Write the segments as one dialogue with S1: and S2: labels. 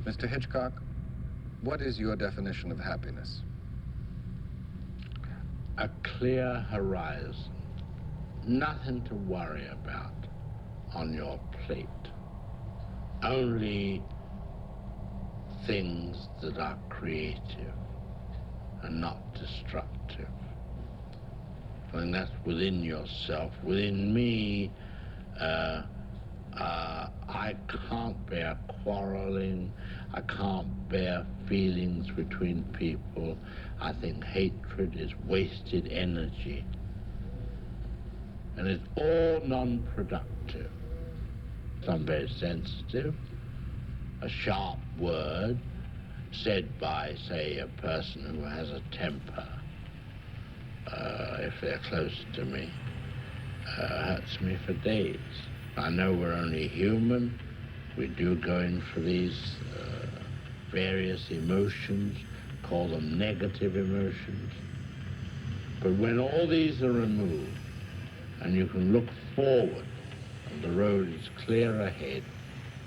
S1: Mr. Hitchcock, what is your definition of happiness?
S2: A clear horizon, nothing to worry about on your plate, only things that are creative and not destructive. I think that's within yourself. Within me, I can't bear quarreling. I can't bear feelings between people. I think hatred is wasted energy. And it's all non-productive. I'm very sensitive. A sharp word said by, say, a person who has a temper, if they're close to me, hurts me for days. I know we're only human. We do go in for these various emotions, call them negative emotions. But when all these are removed and you can look forward and the road is clear ahead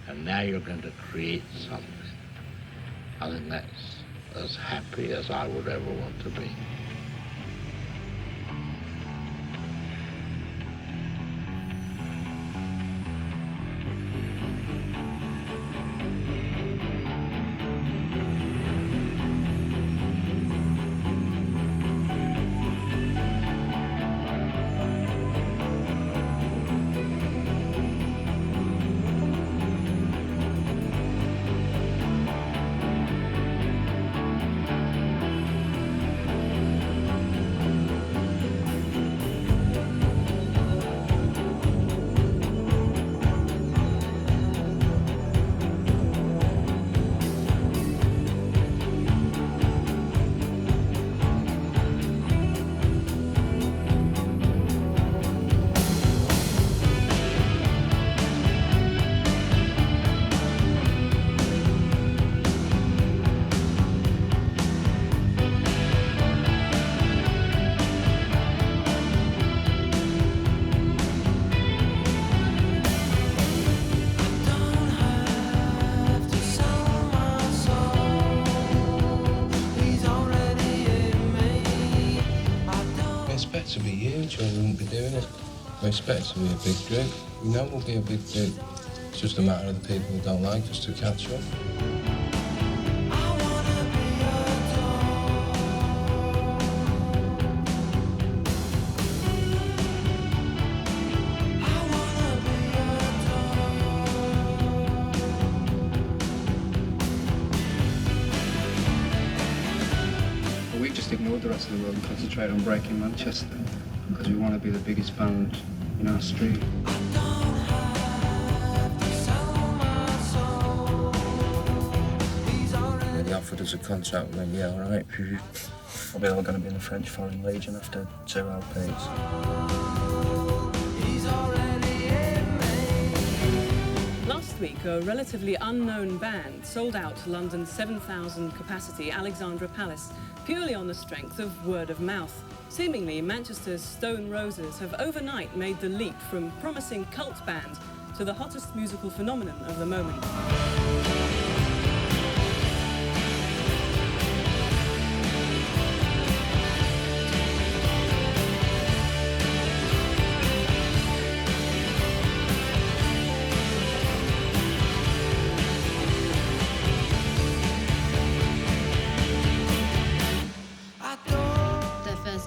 S2: and now you're going to create something, I think that's as happy as I would ever want to be.
S3: To be huge, or we wouldn't be doing it. We expect to be a big group. We know we'll be a big group. It's just a matter of the people who don't like us to catch up.
S4: We just ignored the rest of the world and concentrated on breaking Manchester because we want to be the biggest band in our street.
S3: When he offered us a contract, we went, yeah, all right.
S5: Probably all going to be in the French Foreign Legion after 2 LPs.
S6: Last week, a relatively unknown band sold out London's 7,000 capacity Alexandra Palace purely on the strength of word of mouth. Seemingly, Manchester's Stone Roses have overnight made the leap from promising cult band to the hottest musical phenomenon of the moment.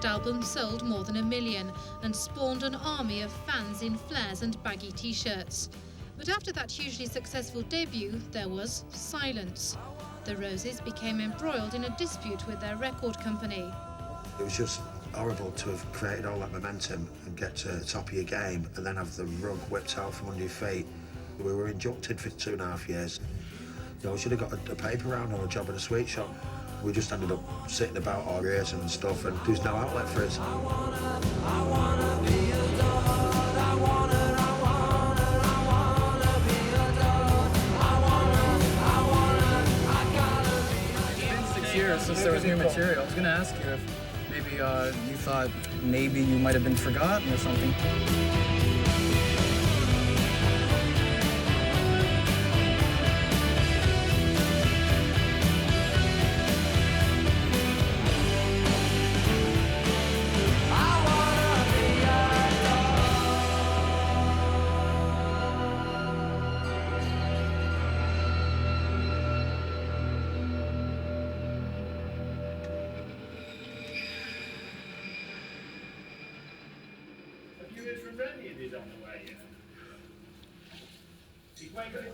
S7: Album sold more than 1 million and spawned an army of fans in flares and baggy t-shirts. But after that hugely successful debut, there was silence. The Roses became embroiled in a dispute with their record company.
S8: It was just horrible to have created all that momentum and get to the top of your game and then have the rug whipped out from under your feet. We were injuncted for 2.5 years. You know, we should have got a paper round or a job at a sweet shop. We just ended up sitting about our ears and stuff, and there's no outlet for us.
S9: Years since there was new material. I was going to ask you if maybe you thought maybe you might have been forgotten or something.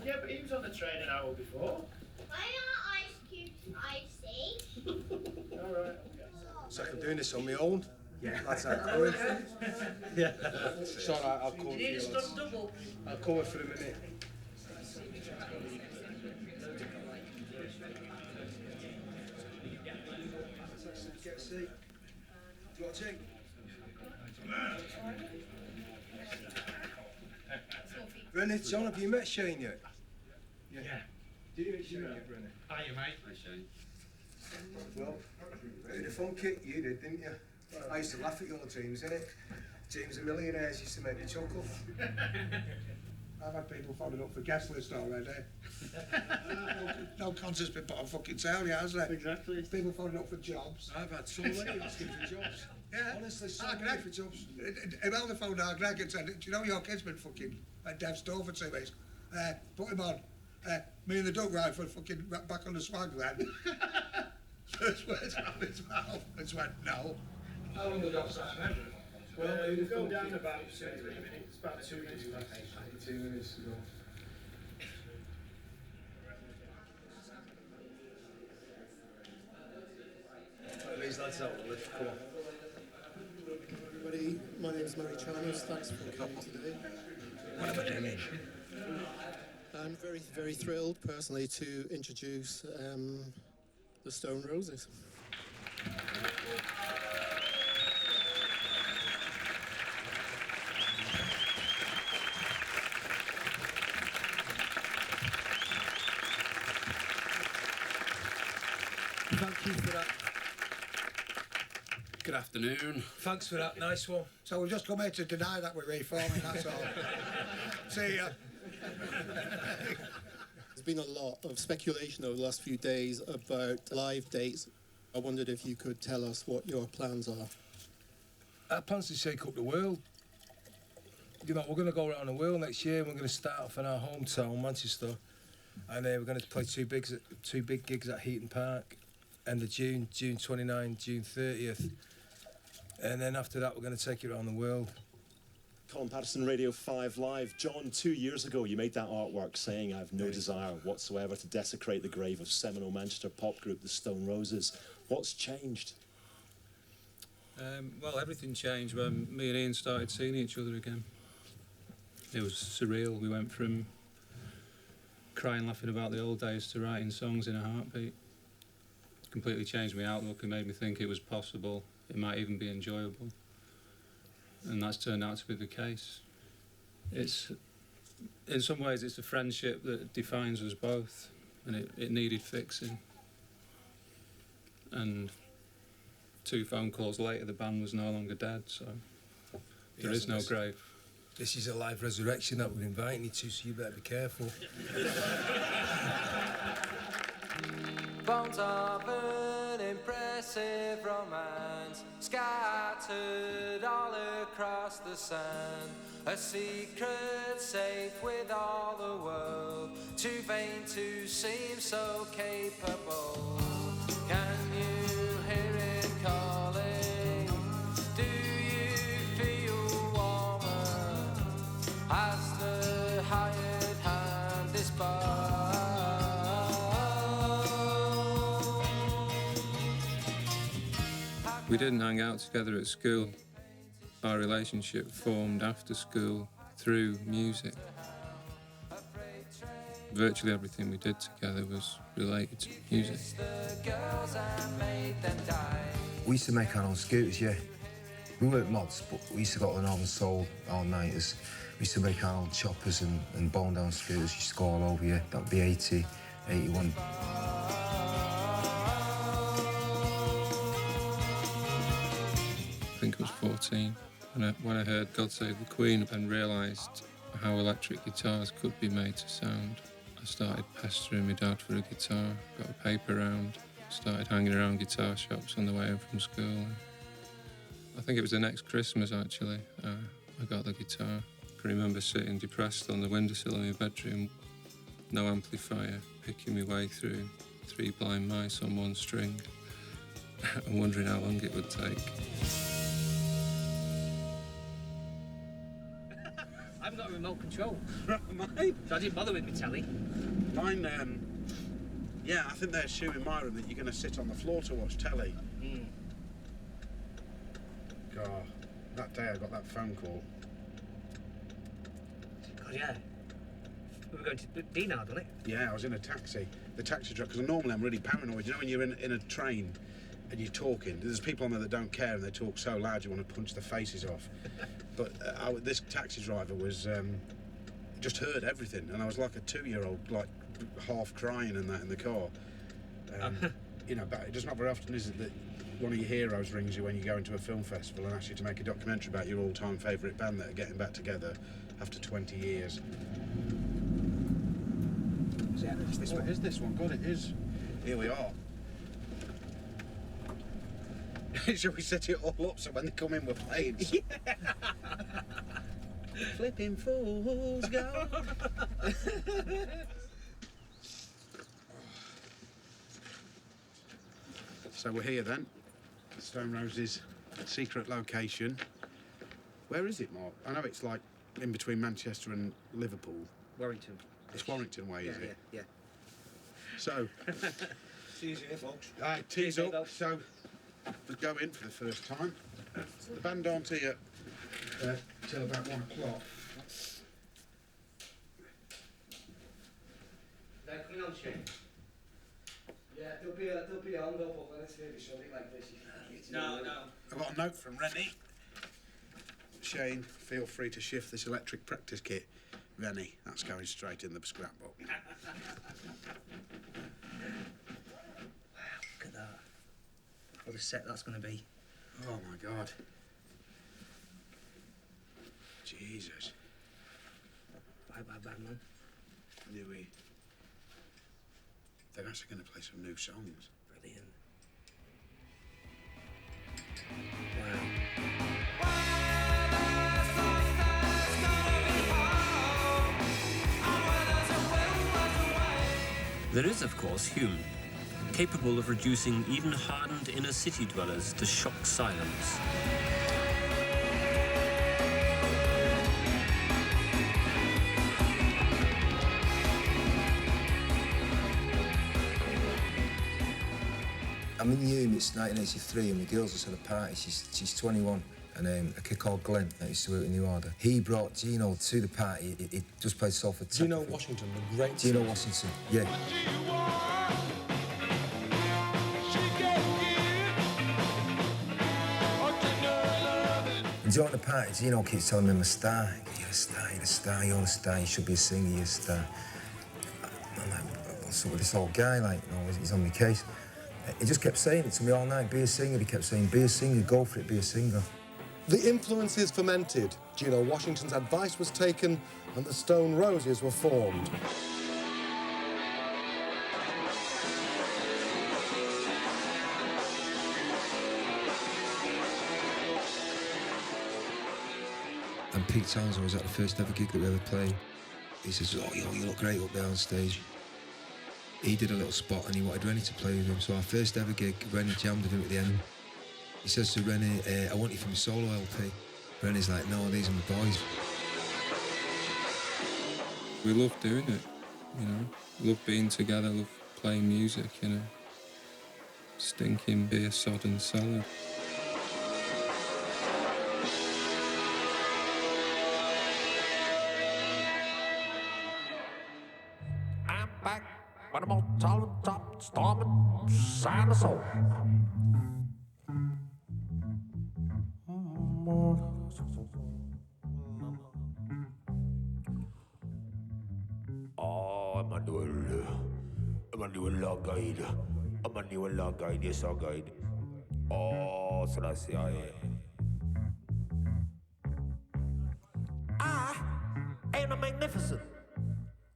S2: Yeah, but he was on the train an hour before.
S10: Why are ice cubes icy?
S2: All right.
S3: So I'm doing this on my own.
S5: Yeah.
S3: That's how I'm going.
S5: Yeah.
S3: It's all right, I'll cover for you. lads. I'll cover for a minute. Get a seat. Do you want a tea? Brennan, John, have you met Shane yet? Yeah. Did you meet Shane yet, Brennan?
S2: Hiya, mate. Hi, Shane.
S3: Well, in the fun kit you did, didn't you? I used to laugh at your dreams, innit? Dreams of millionaires used to make me chuckle.
S11: I've had people phoning up for guest list already. No concert's been put on fucking sale yet, has there?
S5: Exactly.
S11: People phoning up for jobs.
S3: I've had so many asking for jobs.
S11: Yeah.
S3: Honestly, so many
S11: Greg,
S3: for jobs.
S11: Imelda phoned our Greg and said, do you know your kid's been fucking at Dev's store for 2 weeks? Put him on. Me and the duck rifle fucking back on the swag then. First words out of his mouth. I just went, no.
S3: How long ago was that?
S2: Well, we'll go down about 2 or 3 minutes. About 2 minutes past.
S3: 2 minutes ago. These lads out the lift, come on.
S12: Everybody, my name is Murray Chalmers. Thanks for coming today.
S3: What am I doing?
S12: I'm very, very thrilled personally to introduce the Stone Roses.
S11: Thank you for that.
S13: Good afternoon.
S3: Thanks for that, nice one.
S11: So we've just come here to deny that we're reforming, that's all. See ya.
S12: There's been a lot of speculation over the last few days about live dates. I wondered if you could tell us what your plans are.
S3: Our plans to shake up the world. You know, we're going to go around the world next year. We're going to start off in our hometown, Manchester, and we're going to play two big gigs at Heaton Park, end of June, June 29, June 30th, and then after that we're going to take it around the world.
S14: Colin Patterson, Radio 5 Live. John, 2 years ago you made that artwork saying I've no desire whatsoever to desecrate the grave of seminal Manchester pop group the Stone Roses. What's changed?
S15: Well, everything changed when me and Ian started seeing each other again. It was surreal. We went from crying, laughing about the old days to writing songs in a heartbeat. Completely changed my outlook and made me think it was possible. It might even be enjoyable. And that's turned out to be the case. It's, in some ways, it's a friendship that defines us both, and it needed fixing. And 2 phone calls later, the band was no longer dead, so there is no grave.
S3: This is a live resurrection that we're inviting you to, so you better be careful.
S16: Bones of an impressive romance scattered all across the sand. A secret safe with all the world, too vain to seem so capable. Can you hear it calling? Do you feel warmer as the hired hand is barred?
S15: We didn't hang out together at school. Our relationship formed after school through music. Virtually everything we did together was related to music.
S13: We used to make our own scooters, yeah. We weren't mods, but we used to go to the Northern Soul all-nighters. We used to make our own choppers and bone-down scooters. Used to go all over, yeah. That would be 80, 81.
S15: I think I was 14 when I heard God Save the Queen and realised how electric guitars could be made to sound. I started pestering my dad for a guitar, got a paper round, started hanging around guitar shops on the way home from school. I think it was the next Christmas, actually, I got the guitar. I can remember sitting depressed on the windowsill in my bedroom, no amplifier, picking my way through 3 blind mice on 1 string and wondering how long it would take.
S17: I've got a remote control. Mine? So I didn't bother with my telly.
S18: Mine, yeah, I think they're assuming my room that you're going to sit on the floor to watch telly. God, that day I got that phone call.
S17: God, yeah. We were going to Dinard, wasn't it?
S18: Yeah, I was in a taxi. The taxi driver, because normally I'm really paranoid. You know when you're in a train and you're talking, there's people on there that don't care and they talk so loud you want to punch their faces off. But this taxi driver was, just heard everything, and I was like a 2-year-old, like half crying and that in the car. You know, but it's not very often, is it, that one of your heroes rings you when you go into a film festival and asks you to make a documentary about your all-time favourite band that are getting back together after 20 years.
S17: Yeah, it's this one.
S18: Is this one? God, it is. Here we are. Shall we set it all up so when they come in we're playing? Flipping fools go. So we're here then. Stone Roses' secret location. Where is it, Mark? I know it's like in between Manchester and Liverpool.
S17: Warrington.
S18: It's Warrington way, is it?
S17: Yeah.
S18: So.
S11: See you here, folks.
S18: Tease up. So we'll go in for the first time. The band aren't here till about 1 o'clock.
S17: They're coming on, Shane.
S3: Yeah, there'll be a hand up when it's really something like this.
S17: No.
S18: I got a note from Rennie. Shane, feel free to shift this electric practice kit. Rennie, that's going straight in the scrapbook.
S17: Wow, look at that. What a set that's going to be.
S18: Oh my God. Jesus.
S17: Bye, man.
S18: Knew we. They're actually going to play some new songs.
S17: Brilliant.
S19: There is, of course, Hume, capable of reducing even hardened inner city dwellers to shocked silence.
S13: I'm in Hume, it's 1983, and my girl's just at a party. She's 21, and a kid called Glenn that used to work in New Order. He brought Gino to the party. He just played Salford.
S3: Gino Washington, the great
S13: Gino Washington, yeah. And during the party, Gino keeps telling me I'm a star. You're a star, you're a star, you're a star, you should be a singer, you're a star. I'm like, what's up with this old guy? Like, you know, he's on my case. He just kept saying it to me all night, be a singer. He kept saying, be a singer, go for it, be a singer.
S20: The influences fermented. Gino Washington's advice was taken, and the Stone Roses were formed.
S13: And Pete Townsend was at the first ever gig that we ever played. He says, oh, you look great up there on stage. He did a little spot and he wanted Rennie to play with him. So our first ever gig, Rennie jammed with him at the end. He says to Rennie, I want you for my solo LP. Rennie's like, no, these are my boys.
S15: We love doing it, you know. Love being together, love playing music in a stinking beer-sodden cellar.
S21: back when I'm on top, storming, sign of soul. Oh, Emmanuel log guide. Emmanuel log guide, yes, our guide. Oh, so that's the I am a magnificent.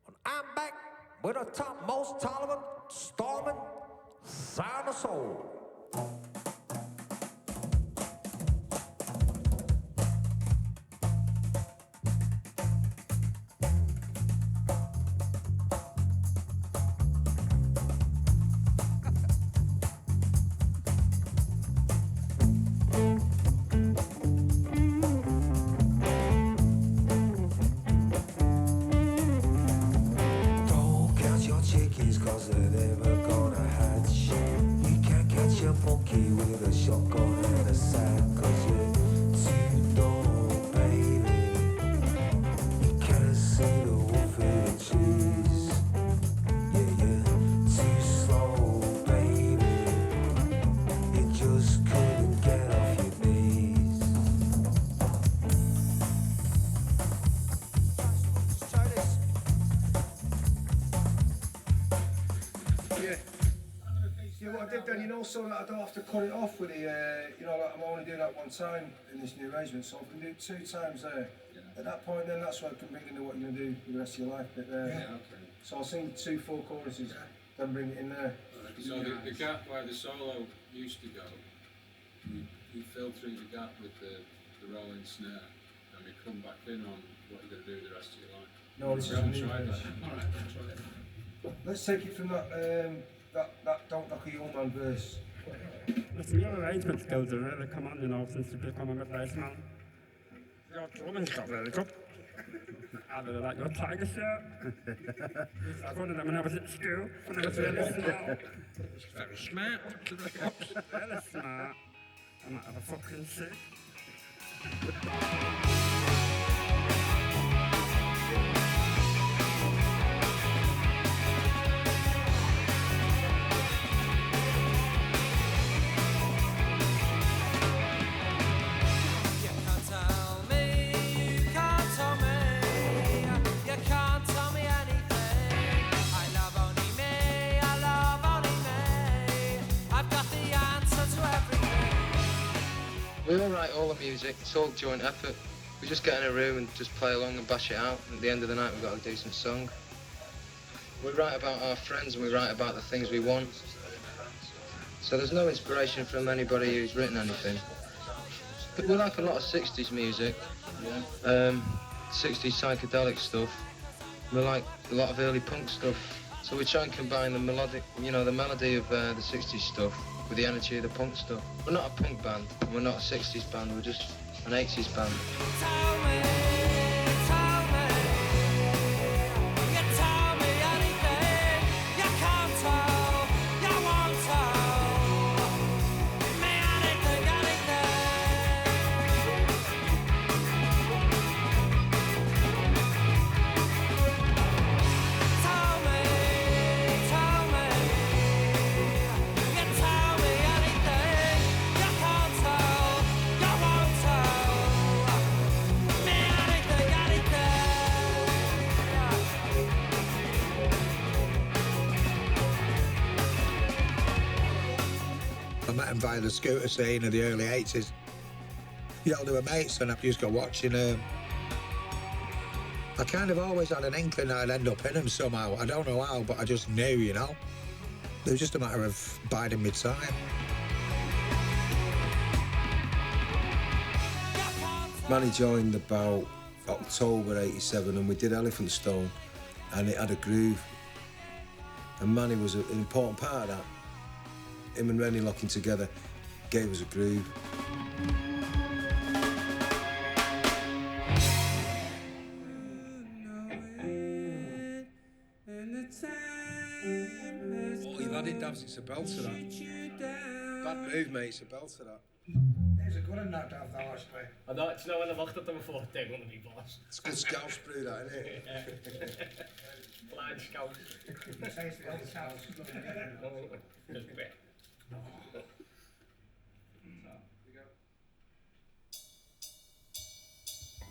S21: When I'm back with a topmost tolerant, storming, sign of soul.
S3: So that I don't have to cut it off with the, you know, like I'm only doing that one time in this new arrangement, so I can do it 2 times there. At that point, then that's where I can bring into what you're going to do for the rest of your life bit there.
S15: Yeah, okay.
S3: So I'll sing 2 full choruses, then bring it in there.
S15: So the gap where the solo used to go, you fill through the gap with the rolling snare, and we come back in on what you're going to do the rest of your life.
S3: No, this is a new
S15: Alright,
S3: version.
S15: try it.
S3: Let's take it from that Don't Knock a Young Man verse.
S22: Listen, your arrangement skills are really come on, you know, since you've become a replacement. Your drumming's got really good. I really like your tiger shirt. I was one of them when I was at school, when I was really small.
S15: It's very smart.
S22: Really smart. I might have a fucking sick.
S23: We all write all the music, it's all joint effort. We just get in a room and just play along and bash it out. At the end of the night we've got a decent song. We write about our friends and we write about the things we want. So there's no inspiration from anybody who's written anything. But we like a lot of 60s music, 60s psychedelic stuff. We like a lot of early punk stuff. So we try and combine the melodic, you know, the melody of the 60s stuff with the energy of the punk stuff. We're not a punk band, and we're not a 60s band, we're just an 80s band.
S8: I met him via the scooter scene of the early 80s. You know, they were mates and I used to go watching them. I kind of always had an inkling I'd end up in them somehow. I don't know how, but I just knew, you know. It was just a matter of biding my time.
S13: Manny joined about October '87 and we did Elephant Stone and it had a groove. And Manny was an important part of that. Him and Rennie locking together gave us a groove.
S3: Oh, you've had it, Davs, it's a belter, that. Bad move, mate, it's a belter, that.
S11: There's a good one now, Dav, that last play.
S17: I know, it's no when I wacht dat er me voor tegen onder die bas.
S3: It's good scalp sprue, that, isn't it?
S17: Fly Alright, Scout.
S11: Says the old South.
S17: Just a bit.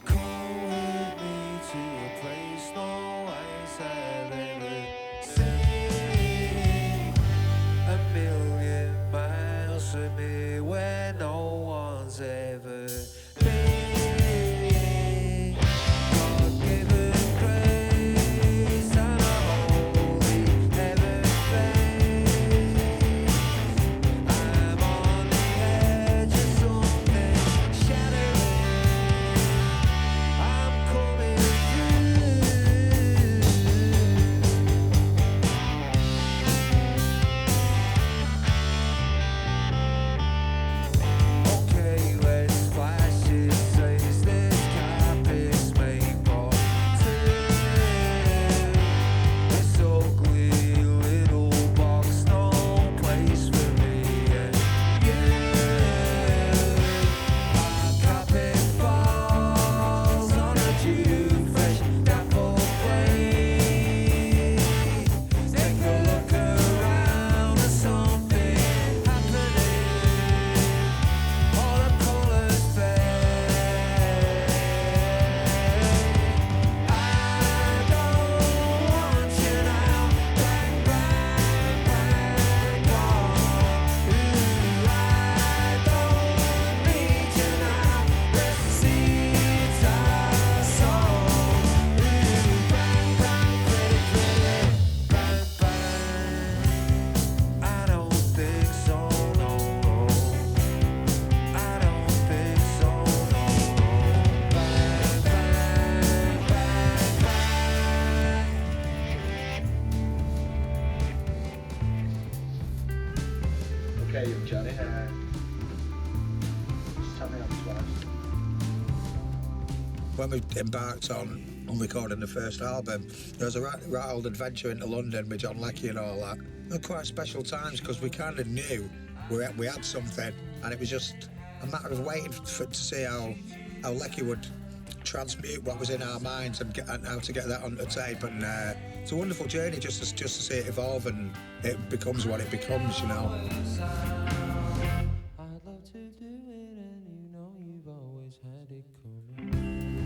S16: Come with me to a place no eyes have ever seen. A million miles from me where no one's ever been. God-given grace and a holy heaven face. I'm on the edge of something shattering. I'm coming okay, let's flash it, says this carpet's made for two. This ugly little box, no place for me and you. Our carpet falls on a dew fresh dappled plate. Take a look around, there's something happening. All the colours fade. I don't want you now. Bang, bang, bang, gone. Ooh, I don't need you now. Let's see our souls. Ooh, bang, bang, pretty, pretty, bang, bang. I don't think so, no, no. I don't think so, no, no. Bang, bang, bang,
S8: Okay, young Johnny. Just tell me how this was. When we embarked on recording the first album, there was a right old adventure into London with John Leckie and all that. They were quite special times because we kind of knew we had something, and it was just a matter of waiting to see how Leckie would transmute what was in our minds and how to get that onto tape. And it's a wonderful journey just to see it evolve and it becomes what it becomes, you know.
S16: I'd love to do it, and you know you've always had it coming.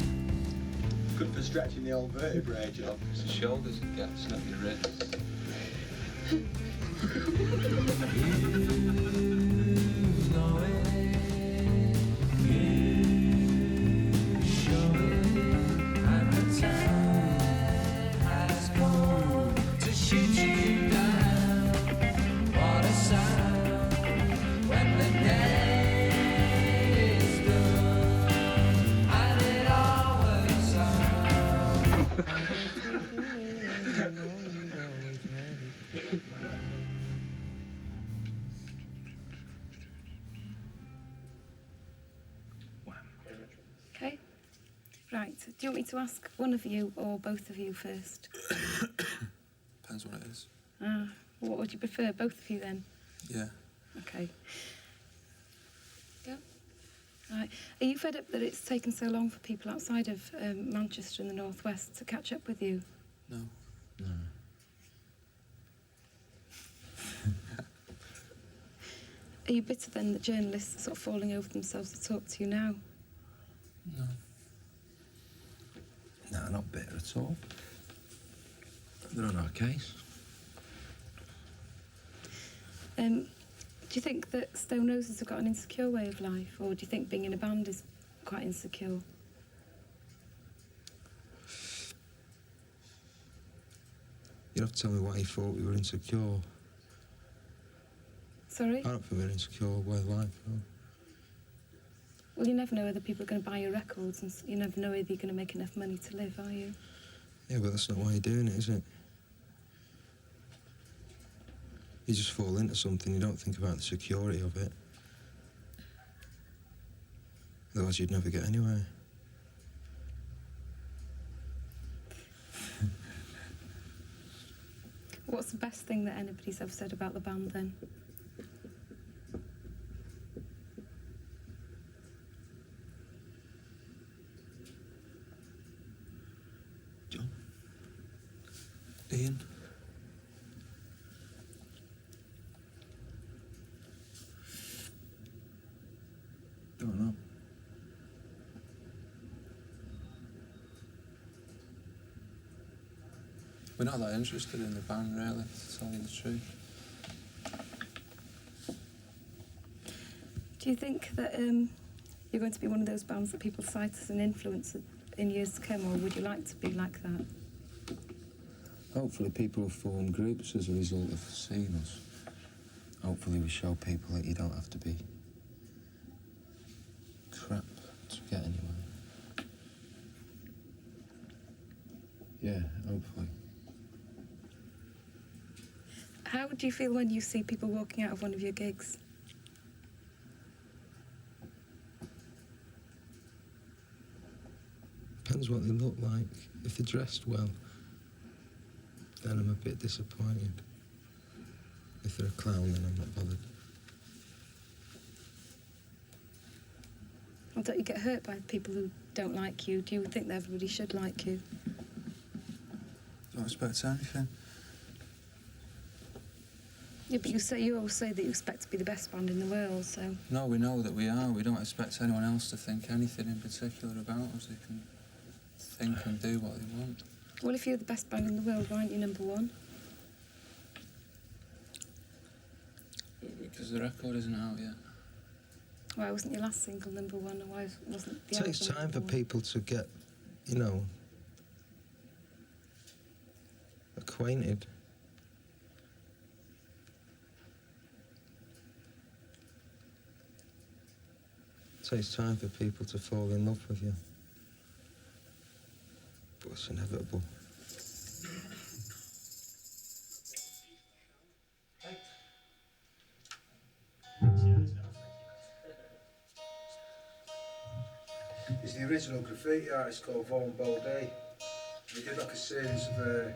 S8: Good for stretching the old vertebrae, John.
S23: It's the shoulders that get snap your wrists.
S16: And the time has come to shoot you down. What a sound when the day is done and it all works
S1: Okay. Right. Do you want me to ask one of you or both of you first?
S13: Depends what it is.
S1: What would you prefer? Both of you then?
S13: Yeah.
S1: Okay. Go. Right. Are you fed up that it's taken so long for people outside of Manchester and the North West to catch up with you?
S13: No.
S2: No.
S1: Are you bitter then that journalists are sort of falling over themselves to talk to you now?
S13: No.
S2: No, not bitter at all. They're on our case.
S1: Do you think that Stone Roses have got an insecure way of life, or do you think being in a band is quite insecure?
S13: You'd have to tell me why you thought we were insecure.
S1: Sorry?
S13: I don't think we're insecure way of life, no.
S1: Well, you never know whether people are going to buy your records, and you never know whether you're going to make enough money to live, are you?
S13: Yeah, but that's not why you're doing it, is it? You just fall into something, you don't think about the security of it. Otherwise you'd never get anywhere.
S1: What's the best thing that anybody's ever said about the band, then?
S15: Ian?
S13: Don't know.
S15: We're not that interested in the band, really, to tell you the truth.
S1: Do you think that you're going to be one of those bands that people cite as an influence in years to come, or would you like to be like that?
S13: Hopefully people will form groups as a result of seeing us. Hopefully we show people that you don't have to be crap to get anywhere. Yeah, hopefully.
S1: How do you feel when you see people walking out of one of your gigs?
S13: Depends what they look like. If they're dressed well, then I'm a bit disappointed. If they're a clown, then I'm not bothered.
S1: Or don't you get hurt by people who don't like you? Do you think that everybody should like you?
S15: Don't expect anything.
S1: Yeah, but you always say that you expect to be the best band in the world, so...
S15: No, we know that we are. We don't expect anyone else to think anything in particular about us. They can think and do what they want.
S1: Well, if you're the best band in the world, why aren't you number one?
S15: Because the record isn't out yet.
S1: Why wasn't your last single number one, or why wasn't the
S13: It takes
S1: album
S13: time for
S1: number one?
S13: people to get, you know, acquainted. It takes time for people to fall in love with you. But it's inevitable.
S3: He's the original graffiti artist called Vaughan Baudet. He did like a series of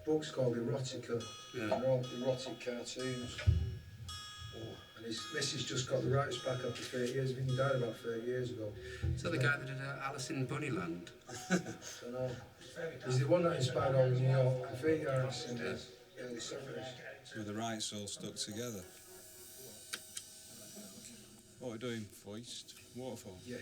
S3: books called Erotica. They're all erotic cartoons. And his missus just got the rights back after 30 years. I think he died about 30 years ago.
S4: Is that the guy that did Alice in Bunnyland?
S3: So no. He's the one that inspired all the New York graffiti artists in the early 70s.
S15: With the rights all stuck together. What are we doing? Foist? Waterfall?
S3: Yeah.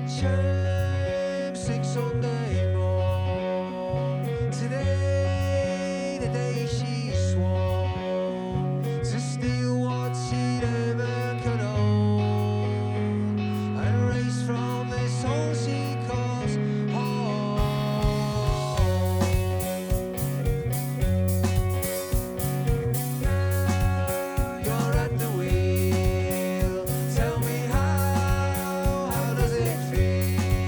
S16: Shame, sing Sunday morn. Today, the day she swore to steal what she'd ever could own and race from this home she calls home. Now you're at the wheel. Tell me how does it feel?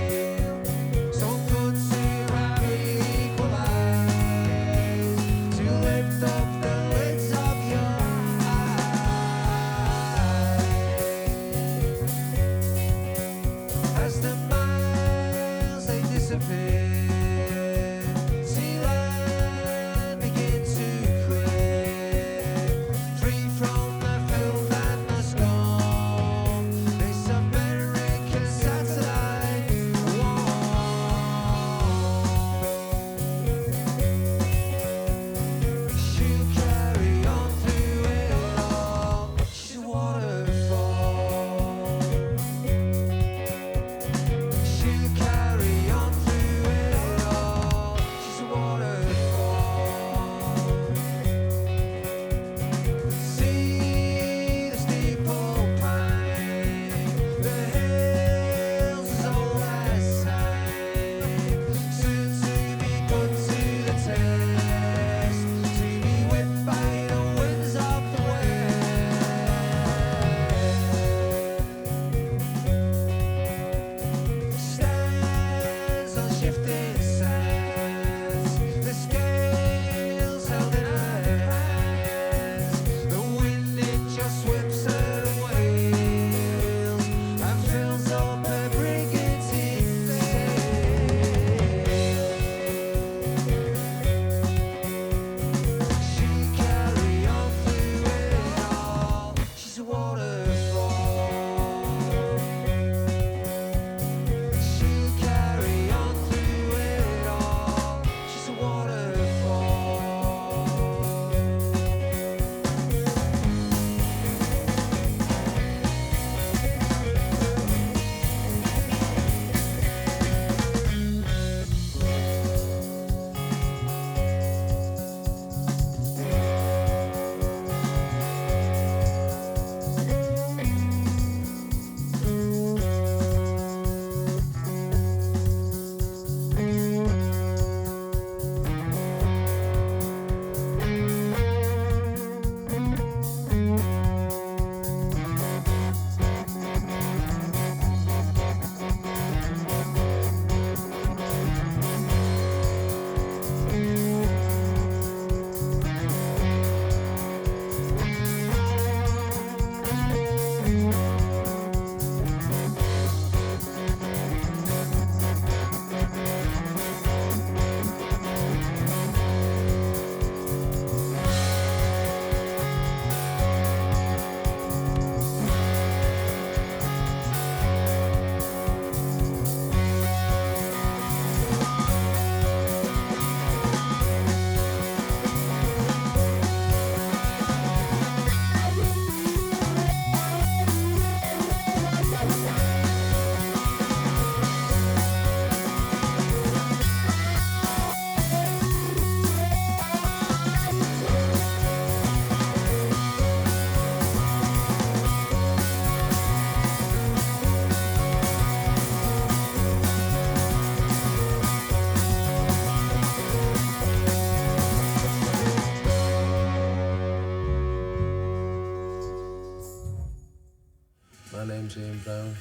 S13: My name's Ian Brown.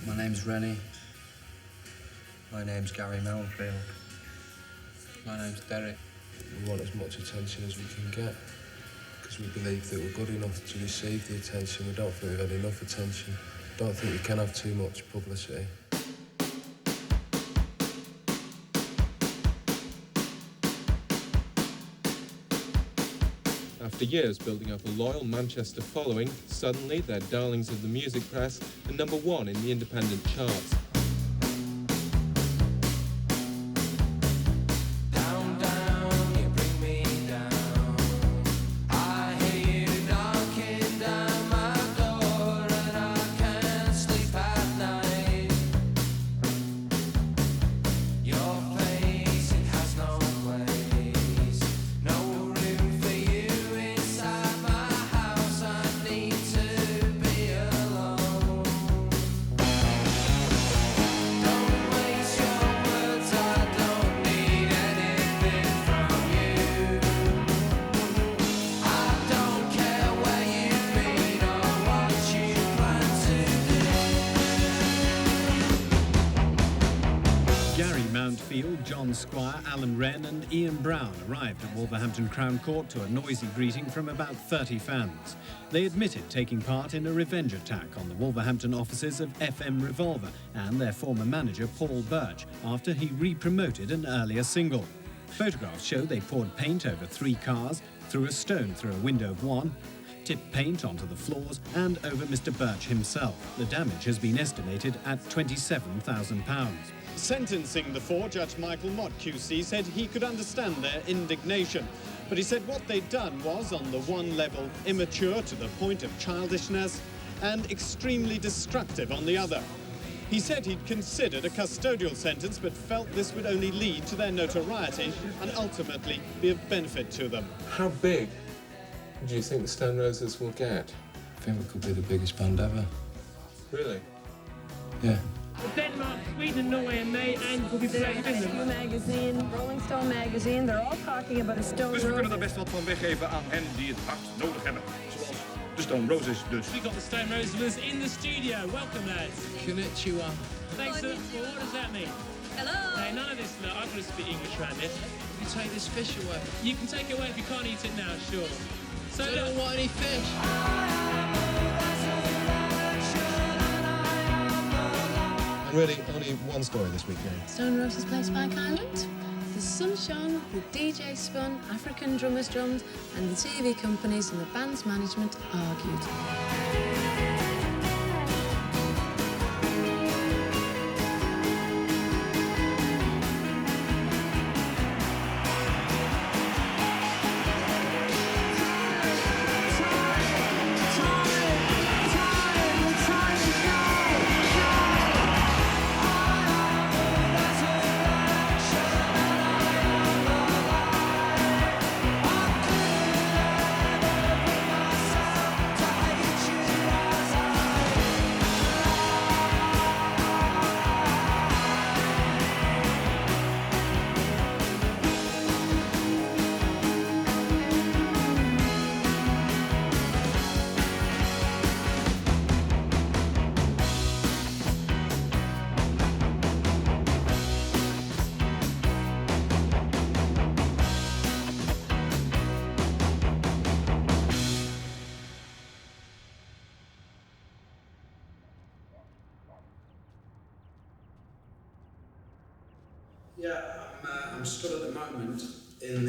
S5: My name's Rennie. My name's Gary Mountfield.
S6: My name's Derek.
S13: We want as much attention as we can get because we believe that we're good enough to receive the attention. We don't think we've had enough attention. Don't think we can have too much publicity.
S7: After years building up a loyal Manchester following, suddenly they're darlings of the music press and #1 in the independent charts.
S9: John Squire, Alan Wren and Ian Brown arrived at Wolverhampton Crown Court to a noisy greeting from about 30 fans. They admitted taking part in a revenge attack on the Wolverhampton offices of FM Revolver and their former manager Paul Birch after he re-promoted an earlier single. Photographs show they poured paint over 3 cars, threw a stone through a window of one, tipped paint onto the floors and over Mr Birch himself. The damage has been estimated at £27,000.
S24: Sentencing the 4, Judge Michael Mott QC said he could understand their indignation. But he said what they'd done was, on the one level, immature to the point of childishness and extremely destructive on the other. He said he'd considered a custodial sentence but felt this would only lead to their notoriety and ultimately be of benefit to them.
S7: How big do you think the Stone Roses will get?
S13: I think we could be the biggest band ever.
S7: Really?
S13: Yeah.
S17: Denmark, Sweden, Norway and May, and we'll be playing in Finland.
S25: Magazine, Rolling Stone Magazine, they're all talking about a Stone
S26: Dus we kunnen er best wat van weggeven aan hen die het hard nodig hebben. Zoals de Stone Roses dus.
S17: We got the Stone Roses in the studio. Welcome, lads.
S2: Konnichiwa.
S17: Thanks, sir. Well, what does that mean?
S25: Hello.
S17: Hey, none of this, look, I'm going to speak English around here.
S2: You take this fish away.
S17: You can take it away if you can't eat it now, sure. So
S2: I don't want any fish.
S20: Really, only one story this week, Gary.
S1: Stone Roses play Spike Island. The sun shone, the DJ spun, African drummers drummed, and the TV companies and the band's management argued.
S27: Yeah, I'm stood at the moment in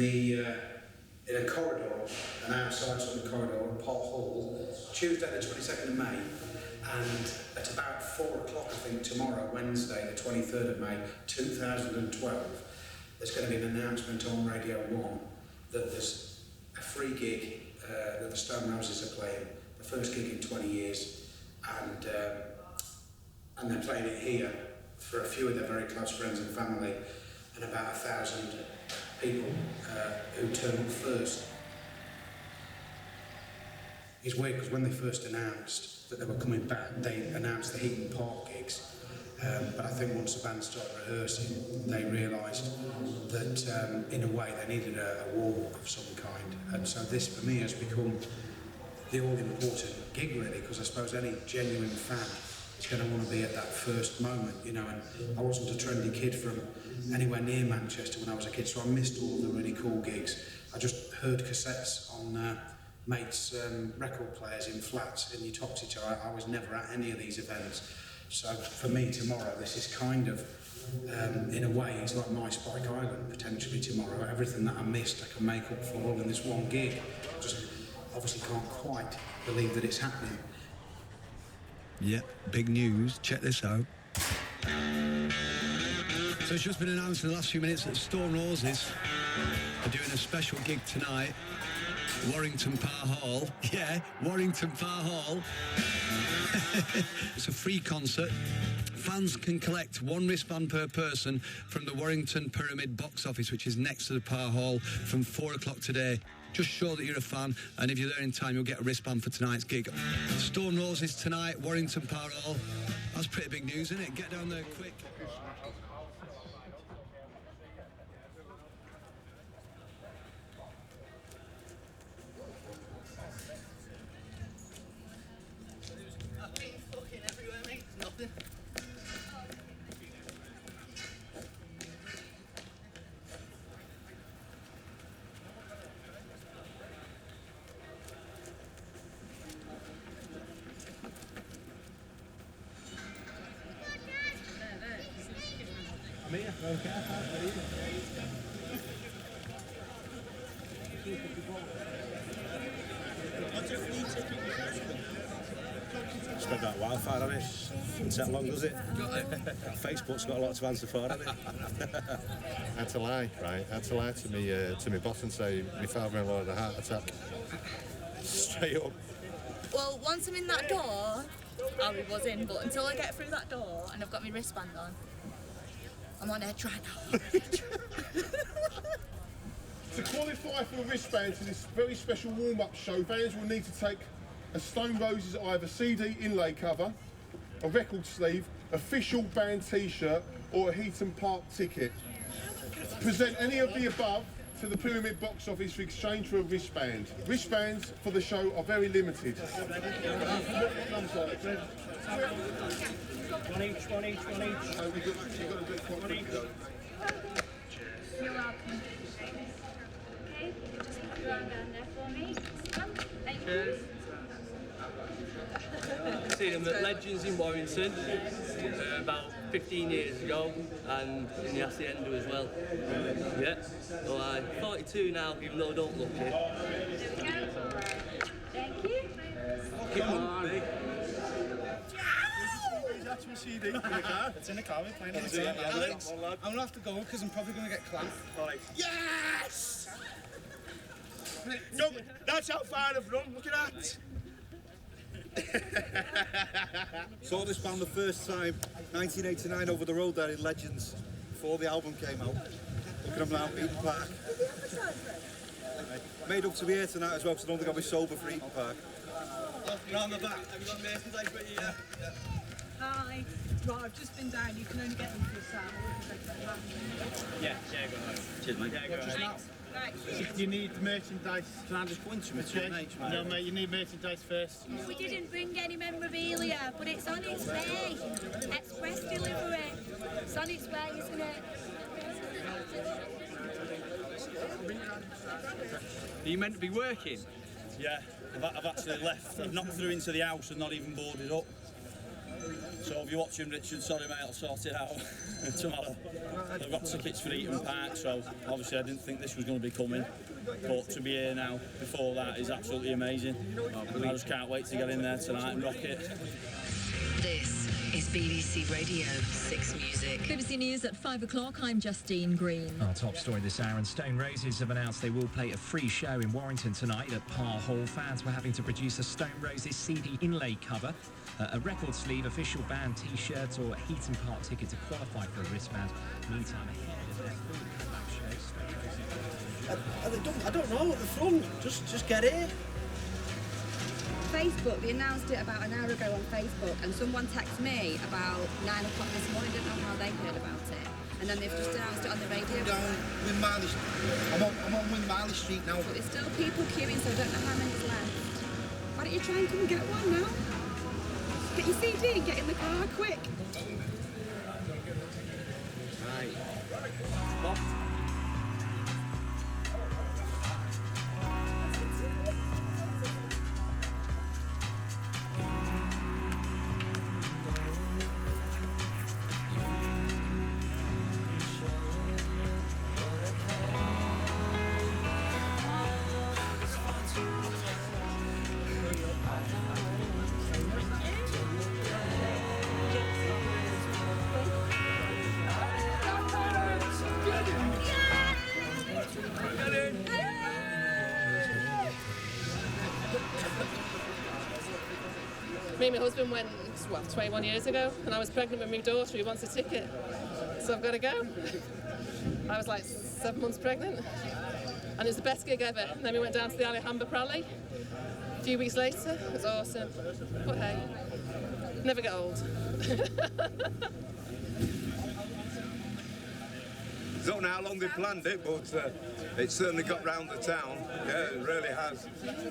S27: a corridor, an outside sort of corridor in Pot Hall, Tuesday the 22nd of May, and at about 4 o'clock, I think, tomorrow, Wednesday the 23rd of May, 2012, there's going to be an announcement on Radio 1 that there's a free gig that the Stone Roses are playing, the first gig in 20 years, and they're playing it here for a few of their very close friends and family, and about 1,000 people who turn up first. It's weird because when they first announced that they were coming back, they announced the Heaton Park gigs. But I think once the band started rehearsing, they realised that in a way they needed a wall of some kind. And so this for me has become the all-important gig really, because I suppose any genuine fan is going to want to be at that first moment, you know, and I wasn't a trendy kid from anywhere near Manchester when I was a kid, so I missed all the really cool gigs. I just heard cassettes on mates' record players in flats in Uttoxeter. I was never at any of these events. So for me tomorrow, this is kind of, in a way, it's like my Spike Island potentially tomorrow. Everything that I missed, I can make up for all in this one gig. Just obviously can't quite believe that it's happening.
S10: Yep, big news. Check this out. So it's just been announced in the last few minutes that Stone Roses are doing a special gig tonight. Warrington Park Hall. Yeah, Warrington Park Hall. It's a free concert. Fans can collect one wristband per person from the Warrington Pyramid box office, which is next to the Park Hall, from 4 o'clock today. Just show that you're a fan, and if you're there in time, you'll get a wristband for tonight's gig. Stone Roses tonight, Warrington Park Hall. That's pretty big news, isn't it? Get down there quick.
S12: Spread that wildfire on it. It's that long, does it? Facebook's got a lot to answer for, hasn't it?
S14: I had to lie, right? I had to lie to me boss and say my father-in-law had a heart attack. Straight up.
S18: Well, once I'm in that door, I'll be buzzing, but until I get through that door and I've got my wristband on, I'm on edge right now.
S19: To qualify for a wristband to this very special warm-up show, fans will need to take a Stone Roses either CD inlay cover, a record sleeve, official band t-shirt or a Heaton Park ticket. Present any of the above to the Pyramid box office for exchange for a wristband. Wristbands for the show are very limited.
S17: One each.
S18: You're welcome. Okay, just put your arm down there for me. Thank you.
S17: I seen them at Legends in Warrington about 15 years ago, and in the Hacienda as well. Yeah, so I'm 42 now, even though I don't look it.
S18: Thank you.
S17: Come on, mate.
S19: That's my CD in the car. It's in the car, we're playing it. Alex, I'm going to have to go because I'm probably going to get clamped. Right. Yes! No, that's how far I've run, look at that.
S12: Saw this band the first time, 1989, over the road there in Legends, before the album came out. Look at them now, Heaton Park. Made up to be here tonight as well, because I don't think I'll be sober for Heaton Park.
S17: Round the back, have you got merchandise for you?
S25: Hi. Right, I've just been down. You can only get them for yourself.
S17: Yeah, go ahead. Cheers, mate. Yeah, go ahead.
S19: If you need merchandise, can I just go into it? No, mate, you need merchandise first.
S18: We didn't bring any memorabilia, but it's on its way. Express delivery. It's on its way, isn't it?
S17: Are you meant to be working?
S12: Yeah, I've actually left. I've knocked through into the house and not even boarded up. So if you're watching, Richard, sorry mate, I'll sort it out tomorrow. I've got tickets for Heaton Park, so obviously I didn't think this was going to be coming. But to be here now, before that, is absolutely amazing. I just can't wait to get in there tonight and rock it.
S21: This is BBC Radio 6 Music. BBC News at 5 o'clock. I'm Justine Green.
S22: Our top story this hour, and Stone Roses have announced they will play a free show in Warrington tonight at Park Hall. Fans were having to produce a Stone Roses CD inlay cover, a record sleeve, official band t-shirt or a Heaton Park ticket to qualify for a wristband. Meantime, ahead of their full comeback show.
S12: I don't know, at the front, just get here.
S25: Facebook, they announced it about an hour ago on Facebook, and someone texted me about 9 o'clock this morning. I don't know how they heard about it. And then they've just announced it on the radio.
S11: Down Win Marley Street. I'm on Win Marley Street now.
S25: But there's still people queuing, so I don't know how many's left. don't you try and come and get one now? Get your CD and get in the car, quick.
S6: Right. Bob.
S3: Me and my husband went, 21 years ago, and I was pregnant with my daughter who wants a ticket. So I've got to go. I was like 7 months pregnant, and it was the best gig ever. And then we went down to the Alhambra rally a few weeks later. It was awesome. But hey, never get old.
S4: I don't know how long they planned it, but it certainly got round the town. Yeah, it really has.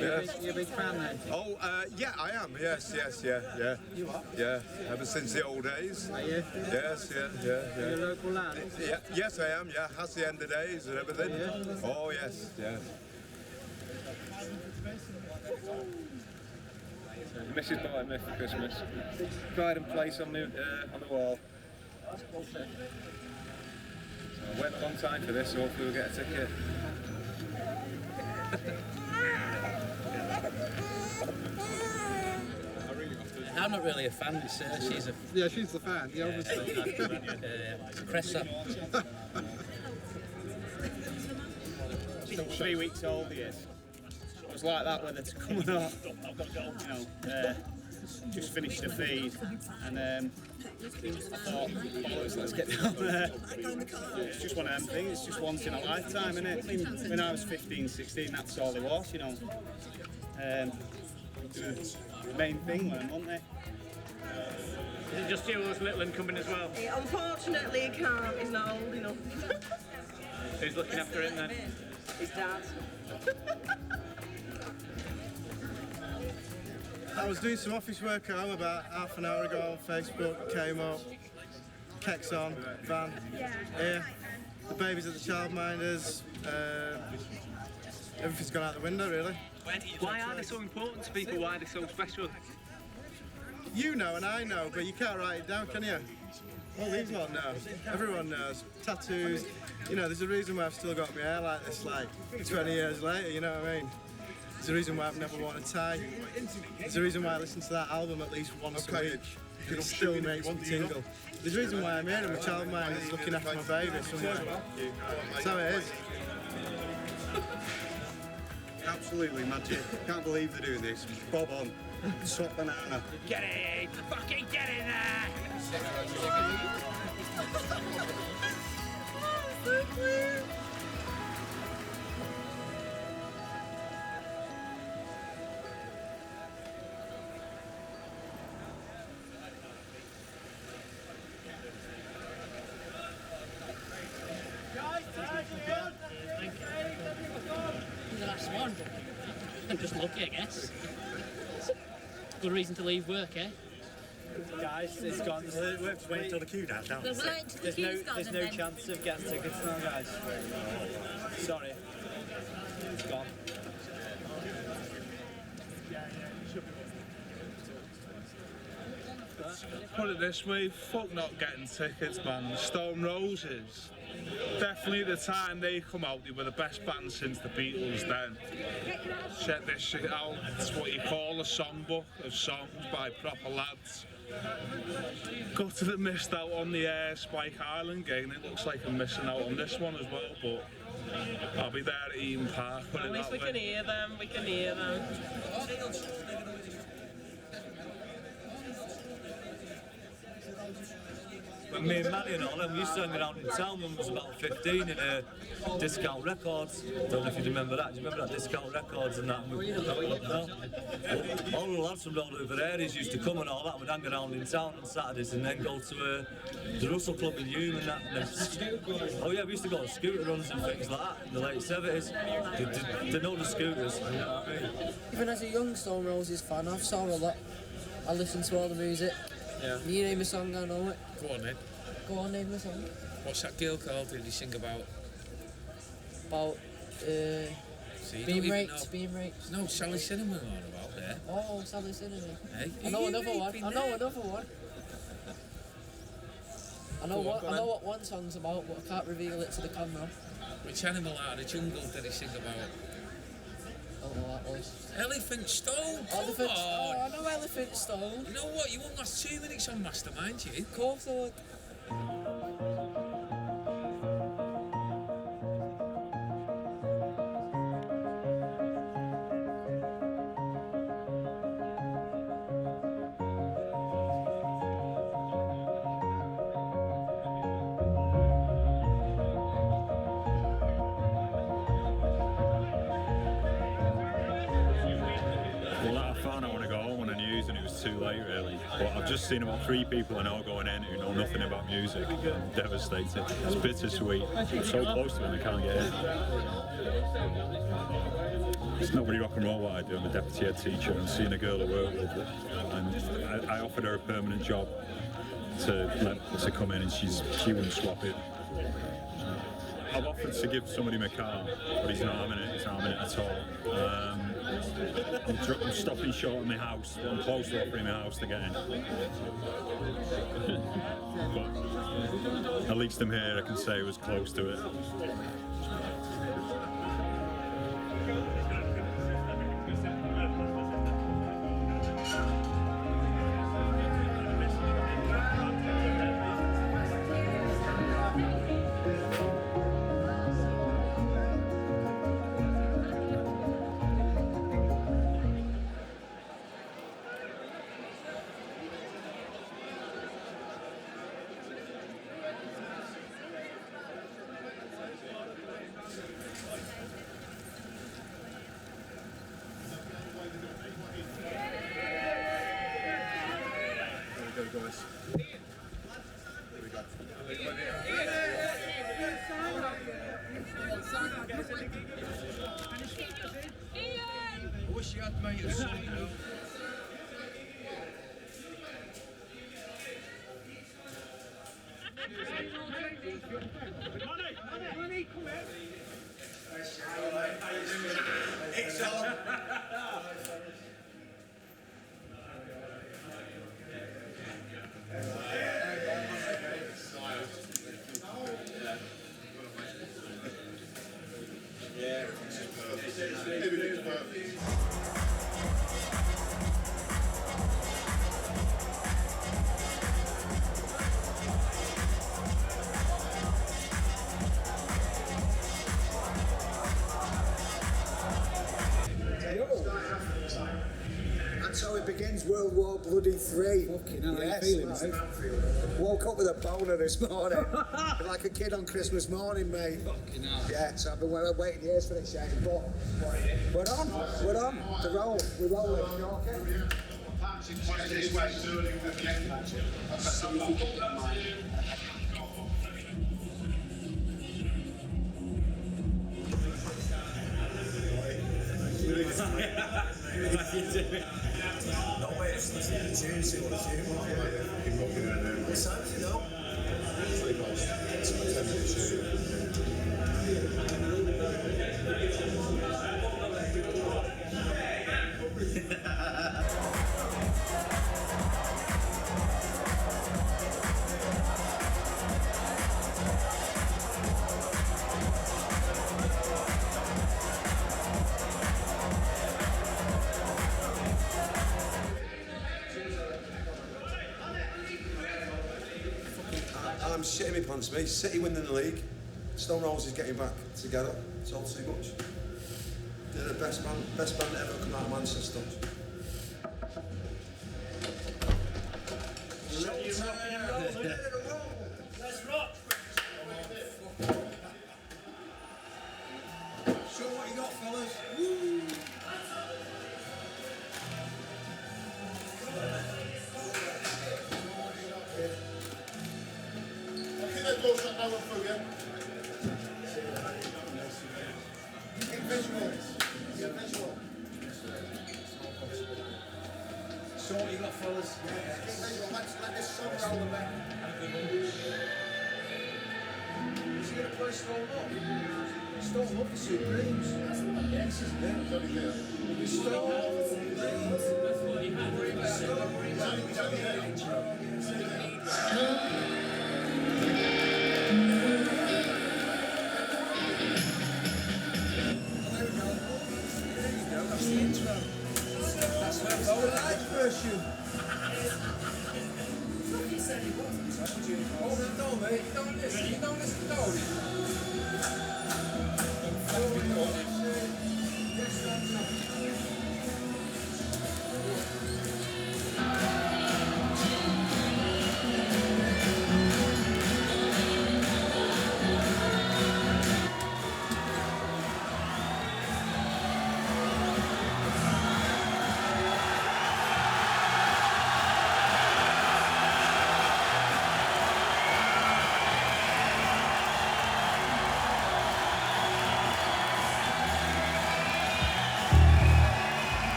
S4: Yeah.
S6: You're a big fan then?
S4: Oh, yeah, I am. Yes, yeah.
S6: You are?
S4: Yeah, ever since the old days.
S6: Are you?
S4: Yes, yeah.
S6: You're a local lad?
S4: Yeah, yes, I am. Yeah, has the end of days and everything.
S6: Yeah.
S4: Oh, yes, yeah.
S26: Mrs. bought me for Christmas. Pride and Place on the wall. So I went a long time for this, so hopefully we'll get a ticket.
S5: I'm not really a fan. She's a.
S19: Yeah, she's the fan. Yeah, obviously.
S5: Cressa.
S12: Still 3 weeks old he is. It was like that whether to come or not. I've got to go, just finished the feed and I thought, bollocks, let's get down there. It's just one of them things, it's just once in a lifetime, isn't it? When I was 15, 16, that's all it was, It was the main thing when, wasn't it?
S8: Is it just you or was little and coming as well?
S15: Unfortunately, he can't. He's not old enough.
S8: Who's looking after him then?
S15: His dad.
S16: I was doing some office work at home about half an hour ago on Facebook, came up, Kex on, van, here, the babies at the childminders, everything's gone out the window really.
S8: Why are they so important to people? Why are they so special?
S16: You know and I know, but you can't write it down, can you? All these lot know. Everyone knows. Tattoos, there's a reason why I've still got my hair like this, 20 years later, you know what I mean? There's a reason why I've never worn a tie. There's a reason why I listen to that album at least once a week. It still makes me tingle. There's a reason why I'm here and my childminder's looking after my baby somewhere. That's how it is.
S14: Absolutely magic. Can't believe they're doing this. Bob on. Top banana.
S8: Get it! Fucking get in there!
S15: So cute.
S5: The last one. I'm just lucky, I guess. Good reason to leave work, eh?
S8: Guys, it's gone. We have to wait until the queue now, don't we? There's no chance of getting tickets now, guys. Sorry. It's gone.
S23: Put it this way, fuck not getting tickets, man. Stone Roses. Definitely at the time they come out, they were the best band since the Beatles then. Check this shit out. It's what you call a songbook of songs by proper lads. Gutted that missed out on the Spike Island gig, and it looks like I'm missing out on this one as well, but I'll be there at Eden Park.
S8: At least we can hear them, when me and Matty and all them, we used to hang around in town when we was about 15 in Discount Records. Don't know if you remember that. Do you remember that Discount Records and that? No? All the lads from all over there used to come and all that. We'd hang around in town on Saturdays and then go to the Russell Club in Hume and that. Oh yeah, we used to go on scooter runs and things like that in the late 70s. They know the scooters, you know what I mean?
S1: Even as a young Stone Roses fan, I've saw a lot. I listen to all the music.
S2: Yeah.
S1: You name a song, I know it.
S2: Go on then.
S1: Go on, name a song.
S2: What's that girl called? Who did he sing about?
S1: About being raped.
S2: No, Sally Cinnamon on about there.
S1: Oh, Sally Cinnamon.
S2: Hey,
S1: I know another one. I know another one. I know what one song's about, but I can't reveal it to the camera.
S2: Which animal out of the jungle did he sing about?
S1: I don't know what that was.
S2: Elephant Stone!
S1: Elephant Stone! I know Elephant Stone.
S2: You know what? You won't last 2 minutes on Mastermind, you.
S1: Of course I would.
S7: Too late really, but I've just seen about 3 people I know going in who know nothing about music. I'm devastated. It's bittersweet. I'm so close to them, I can't get in. It's not really rock and roll what I do. I'm a deputy head teacher and seeing a girl I work with, and I offered her a permanent job to come in and she wouldn't swap it. I've offered to give somebody my car, but he's not having it. He's not having it at all. I'm stopping short of my house. I'm close to offering my house to get in. But at least I'm here. I can say I was close to it.
S9: I wish you had made a song, you know. Money, come here. It's on.
S19: Yeah, it's perfect. Everything's perfect.
S13: That's how it begins, World War bloody 3.
S11: Fucking hell, how you feeling, mate?
S13: Woke up with a boner this morning. Like a kid on Christmas morning, mate.
S11: Fucking hell.
S13: Yeah, so I've been waiting years for this shit. But we're on. The roll. We're rolling. You okay?
S19: This way, Sterling, the
S13: No way, it's seriously what it's here. What time is it though?
S4: I'm shitting my pants, mate. City winning the league. Stone Roses getting back together. It's all too much. They're the best band that ever come out of Manchester.
S19: I went through, yeah? Get visual. Get visual.
S12: So what you got, fellas?
S19: Get visual. Let this song roll a bit.
S12: Is he going to play Storm Up? Storm Up for Supremes. That's the one, yes, isn't it?
S19: It's only there.
S12: Storm That's the intro. That's the live version. Hold it down, mate. You don't listen. You don't listen to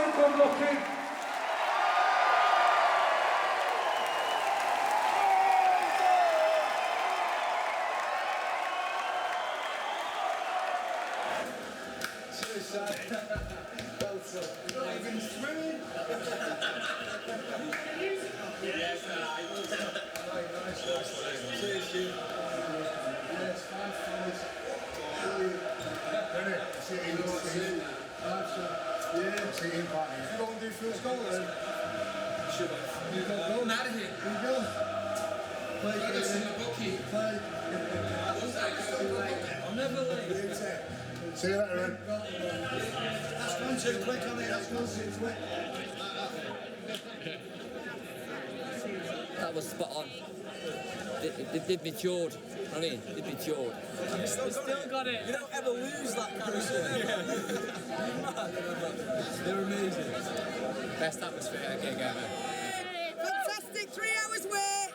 S9: too good looking.
S11: Not even swimming.
S9: Yes,
S11: Cheers, Jim. Yes, thanks, fellas. See you in yeah, see you in party. You don't do Phil Scotland. You go.
S2: I'm out of here.
S11: You go. Play.
S2: I got some bookie.
S11: Play.
S2: I'm never late.
S11: See you later, then. That's gone too quick, I mean, that's gone too quick.
S1: That was spot on. They've matured. I mean, they've matured.
S5: You still got it.
S1: You don't ever lose that kind of shit. They're amazing. Best atmosphere gig ever.
S15: Fantastic, 3 hours wait,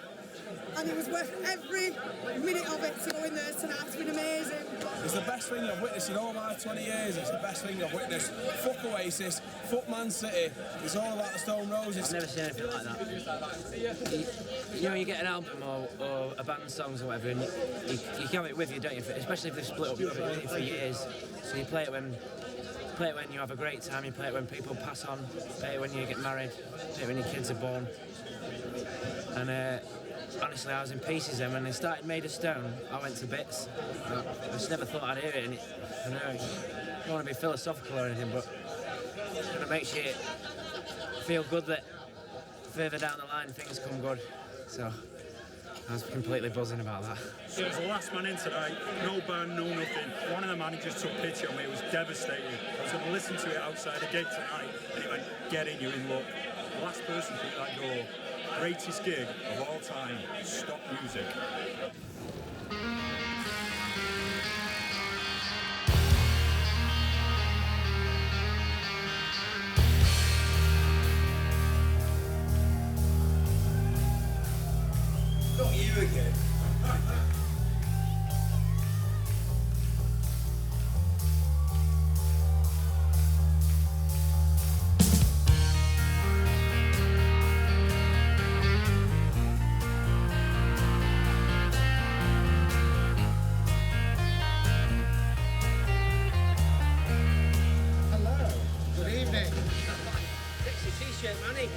S15: and it was worth every minute of it to go in there tonight. It's been amazing.
S10: It's the best thing I've witnessed in all my 20 years. It's the best thing I've witnessed. Fuck Oasis, fuck Man City. It's all about the Stone Roses.
S5: I've never seen anything like that. You know, you get an album or a band's songs or whatever, and you have it with you, don't you? Especially if they've split up, you have it with you for years. So you play it when you have a great time, you play it when people pass on, play it when you get married, play it when your kids are born. And honestly, I was in pieces then. When they started Made of Stone, I went to bits. I just never thought I'd hear it, and I know, I don't want to be philosophical or anything, but it makes you feel good that further down the line things come good. So I was completely buzzing about that.
S17: It was the last man in tonight, no band, no nothing. One of the managers took pity on me, it was devastating. I was going to listen to it outside the gig tonight, and he went, get in, you're in luck. The last person through that door, greatest gig of all time, stop music.
S9: Not you again.
S11: Hello. Good evening.
S5: Sexy t-shirt, Manny.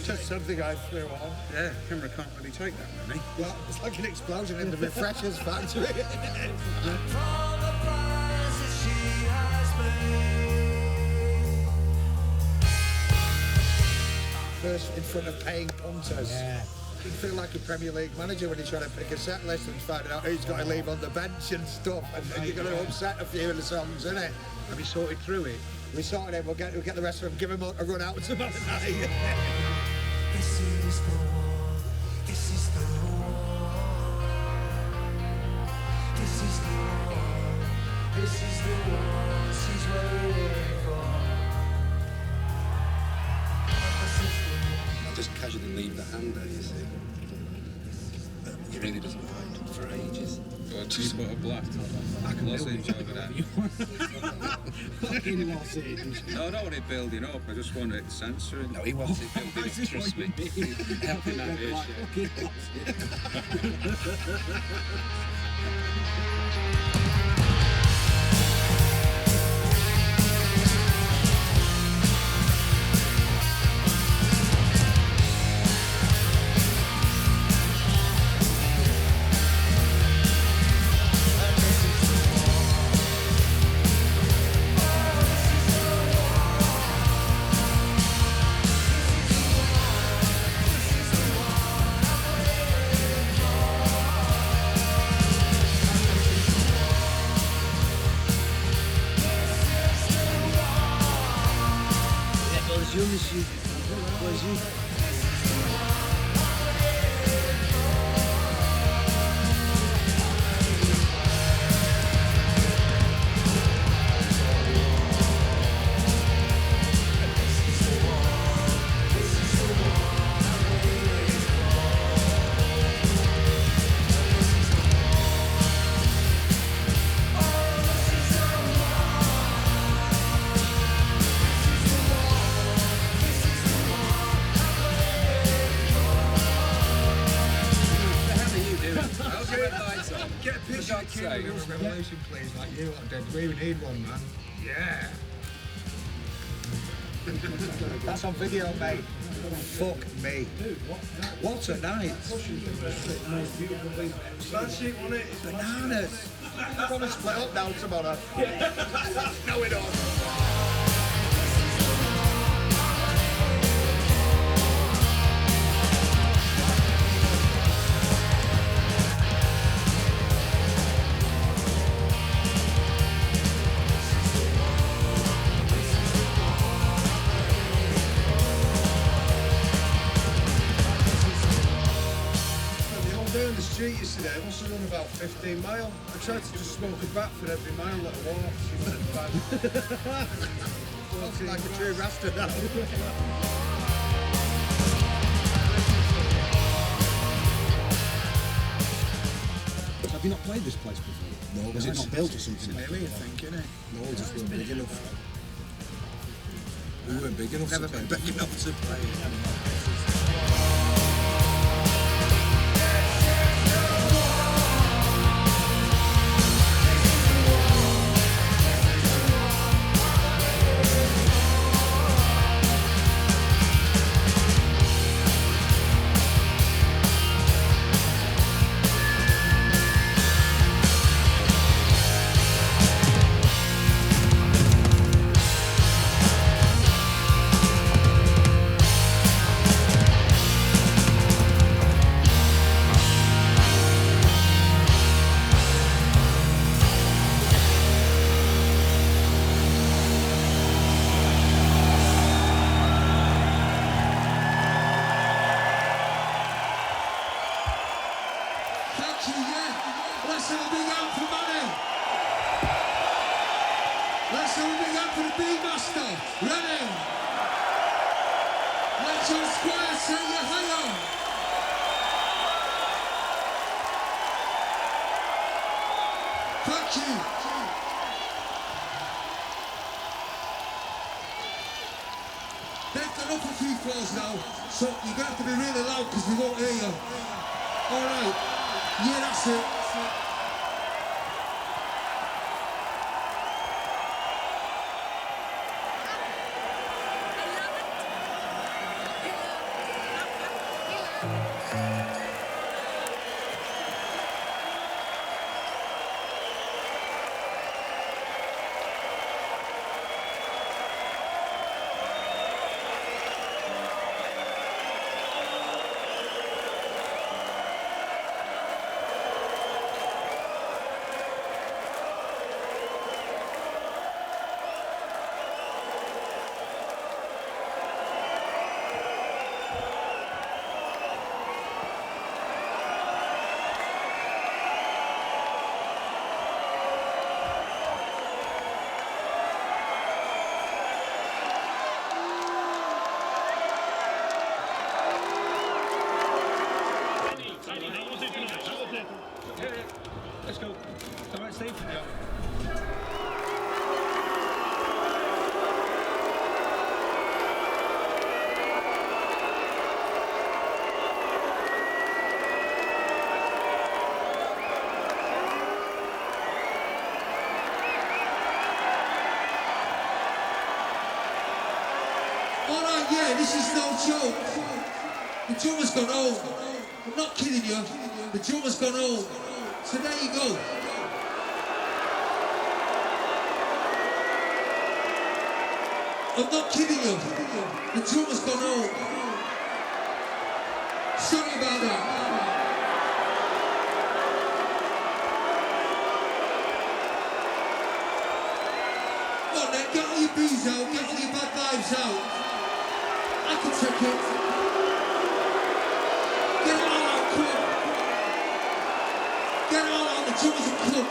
S11: Just something I threw on.
S19: Yeah, camera can't really take that many.
S11: Well, it's like an explosion in the refreshers factory. First in front of paying punters. Yeah. You feel like a Premier League manager when you're trying to pick a set list and finding out who's got to leave on the bench and stuff, and you're going to upset a few of the songs, isn't it?
S19: Have you sorted through it?
S11: We sorted it. We'll get the rest of them. Give them a run out tomorrow night.
S9: This is the one. This is the one. This is the one. This is the one she's waiting for.
S18: I just casually leave the hand there, you see. He really doesn't find it for ages.
S26: Got cheap butter black.
S18: I can
S26: Lozenge over there.
S18: Fucking lozenge.
S26: No, I don't want it building up. I just want it censoring.
S18: No, he wants it building up, trust me. Helping that shit.
S13: say. Revolution, please, like you lot did. We need one, man. Yeah. That's on video, mate. Fuck me. What a night.
S19: Smashing on it.
S13: It's bananas. We're going to split up now tomorrow. No, we don't.
S16: Down the street yesterday, I must have run about 15 miles. I tried to just smoke a bat for every mile that I walked.
S13: Looks like a true Rasta now.
S3: Have you not played this place before? No. Was it not built or something?
S13: It's nearly a thing, innit?
S3: No, it just wasn't big enough. We weren't big enough.
S13: Never been big enough to play.
S9: Let's have a big hand for Manny. Let's have a big hand for the Beatmaster. Ready? Let your square say your hello. Thank you. They've done up a few floors now, so you're going to have to be really loud because we won't hear you. All right. Yeah, that's it.
S17: Let's go. All right, Steve? Yeah.
S9: All right, yeah, this is no joke. The drummer's gone home. I'm not kidding you. The drummer's gone home. So there you go. I'm not kidding you. The drummer's gone home. Sorry about that. Come on then, get all your booze out, get all your bad vibes out. I can take it. Get it all out, come on. Get it all out, the drummer's a club.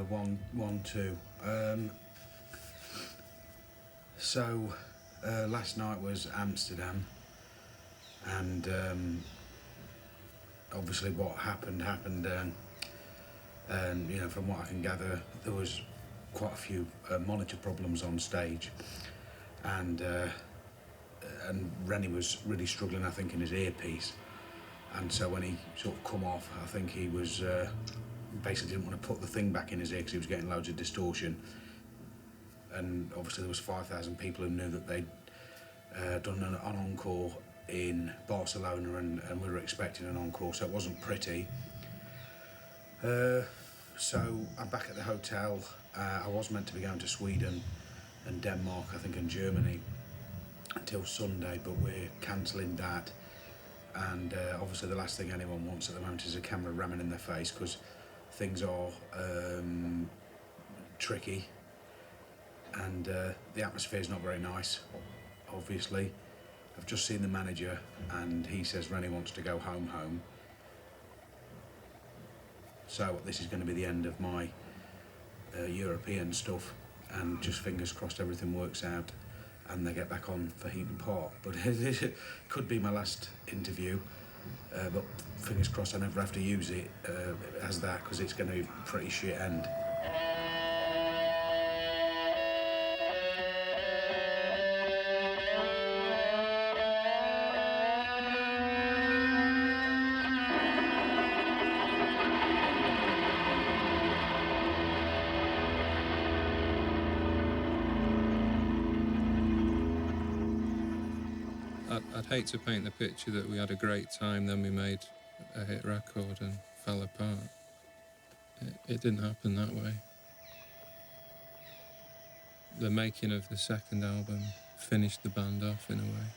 S3: 1, 2. Last night was Amsterdam, and obviously what happened, and you know, from what I can gather, there was quite a few monitor problems on stage, and Rennie was really struggling, I think, in his earpiece, and so when he sort of come off, I think he was basically didn't want to put the thing back in his ear because he was getting loads of distortion. And obviously there was 5,000 people who knew that they'd done an encore in Barcelona, and we were expecting an encore, so it wasn't pretty. So I'm back at the hotel. I was meant to be going to Sweden and Denmark, I think, and Germany until Sunday, but we're cancelling that. And obviously the last thing anyone wants at the moment is a camera ramming in their face, because things are tricky, and the atmosphere is not very nice, obviously. I've just seen the manager, and he says Rennie wants to go home. So this is going to be the end of my European stuff, and just fingers crossed everything works out and they get back on for Heaton Park. But it could be my last interview, but fingers crossed I never have to use it as that, because it's going to be a pretty shit end.
S6: I'd hate to paint the picture that we had a great time, then we made a hit record and fell apart. It didn't happen that way. The making of the second album finished the band off in a way.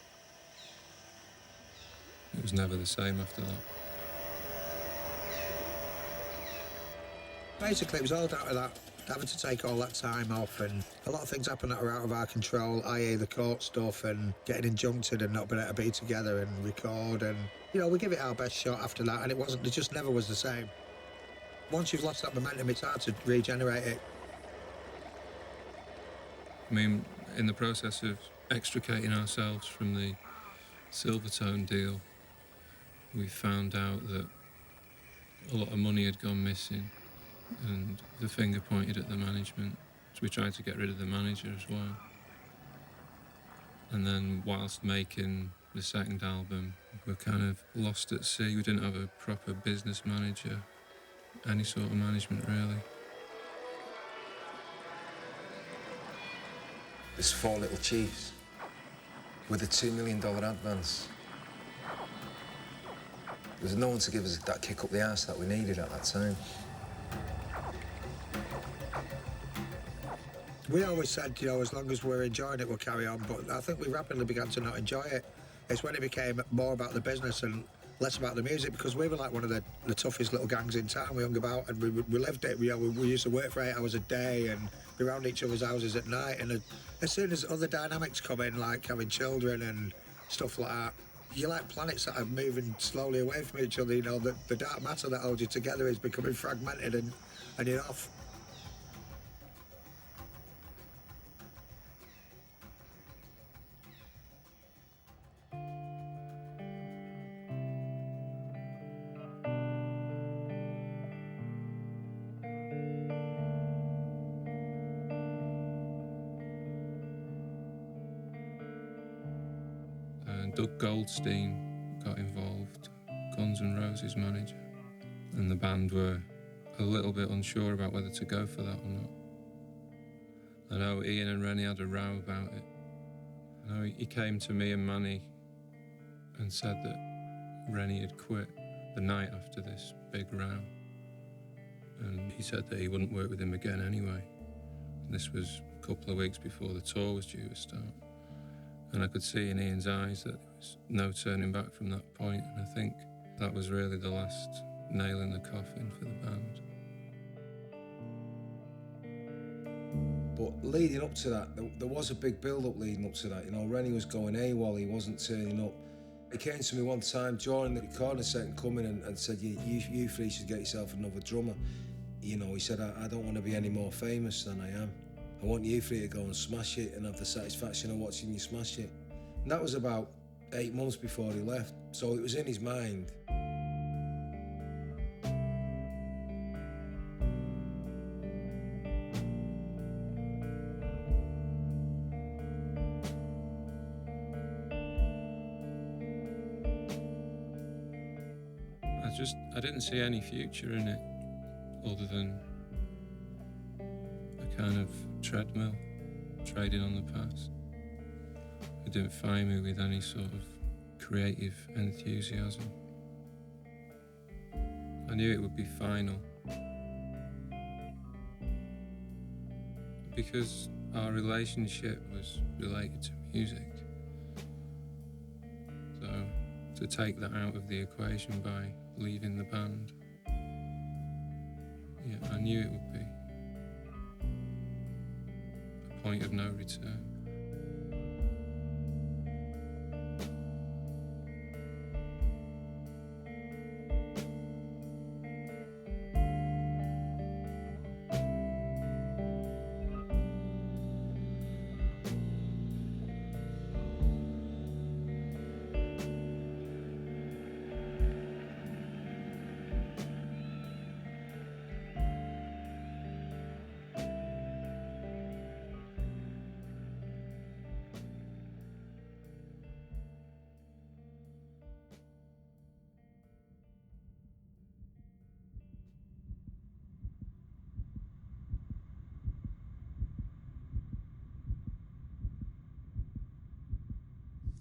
S6: It was never the same after that.
S13: Basically, it was all down to that, having to take all that time off, and a lot of things happen that are out of our control, i.e. the court stuff and getting injuncted and not being able to be together and record, and, you know, we give it our best shot after that, and it just never was the same. Once you've lost that momentum, it's hard to regenerate it.
S6: I mean, in the process of extricating ourselves from the Silvertone deal, we found out that a lot of money had gone missing, and the finger pointed at the management, so we tried to get rid of the manager as well. And then whilst making the second album, we were kind of lost at sea. We didn't have a proper business manager, any sort of management really.
S20: There's 4 Little Chiefs with a $2 million advance. There was no one to give us that kick up the arse that we needed at that time.
S13: We always said, you know, as long as we're enjoying it, we'll carry on, but I think we rapidly began to not enjoy it. It's when it became more about the business and less about the music, because we were like one of the toughest little gangs in town. We hung about and we lived it. We used to work for 8 hours a day and be around each other's houses at night, and as soon as other dynamics come in, like having children and stuff like that, you're like planets that are moving slowly away from each other. You know, the dark matter that holds you together is becoming fragmented, and you're off.
S6: Doug Goldstein got involved, Guns N' Roses manager, and the band were a little bit unsure about whether to go for that or not. I know Ian and Rennie had a row about it. I know he came to me and Manny and said that Rennie had quit the night after this big row, and he said that he wouldn't work with him again anyway. And this was a couple of weeks before the tour was due to start. And I could see in Ian's eyes that there was no turning back from that point, and I think that was really the last nail in the coffin for the band.
S20: But leading up to that, there was a big build-up leading up to that. You know, Rennie was going AWOL, he wasn't turning up. He came to me one time during the recording session, coming and said, you three should get yourself another drummer. You know, he said, I don't want to be any more famous than I am. I want you three to go and smash it and have the satisfaction of watching you smash it. And that was about 8 months before he left, so it was in his mind.
S6: I didn't see any future in it other than a kind of treadmill, trading on the past. It didn't find me with any sort of creative enthusiasm. I knew it would be final, because our relationship was related to music. So to take that out of the equation by leaving the band, yeah, I knew it would be a point of no return.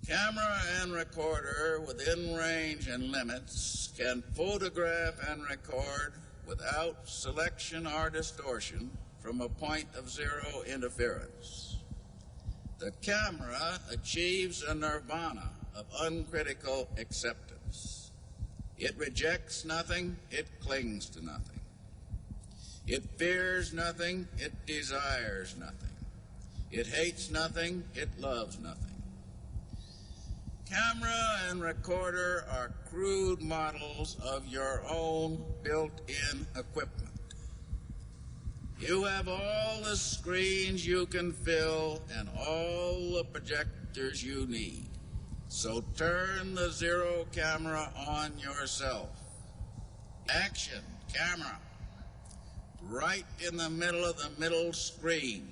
S14: Camera and recorder within range and limits can photograph and record without selection or distortion from a point of zero interference. The camera achieves a nirvana of uncritical acceptance. It rejects nothing, it clings to nothing. It fears nothing, it desires nothing. It hates nothing, it loves nothing. Camera and recorder are crude models of your own built-in equipment. You have all the screens you can fill and all the projectors you need. So turn the zero camera on yourself. Action, camera. Right in the middle of the middle screen.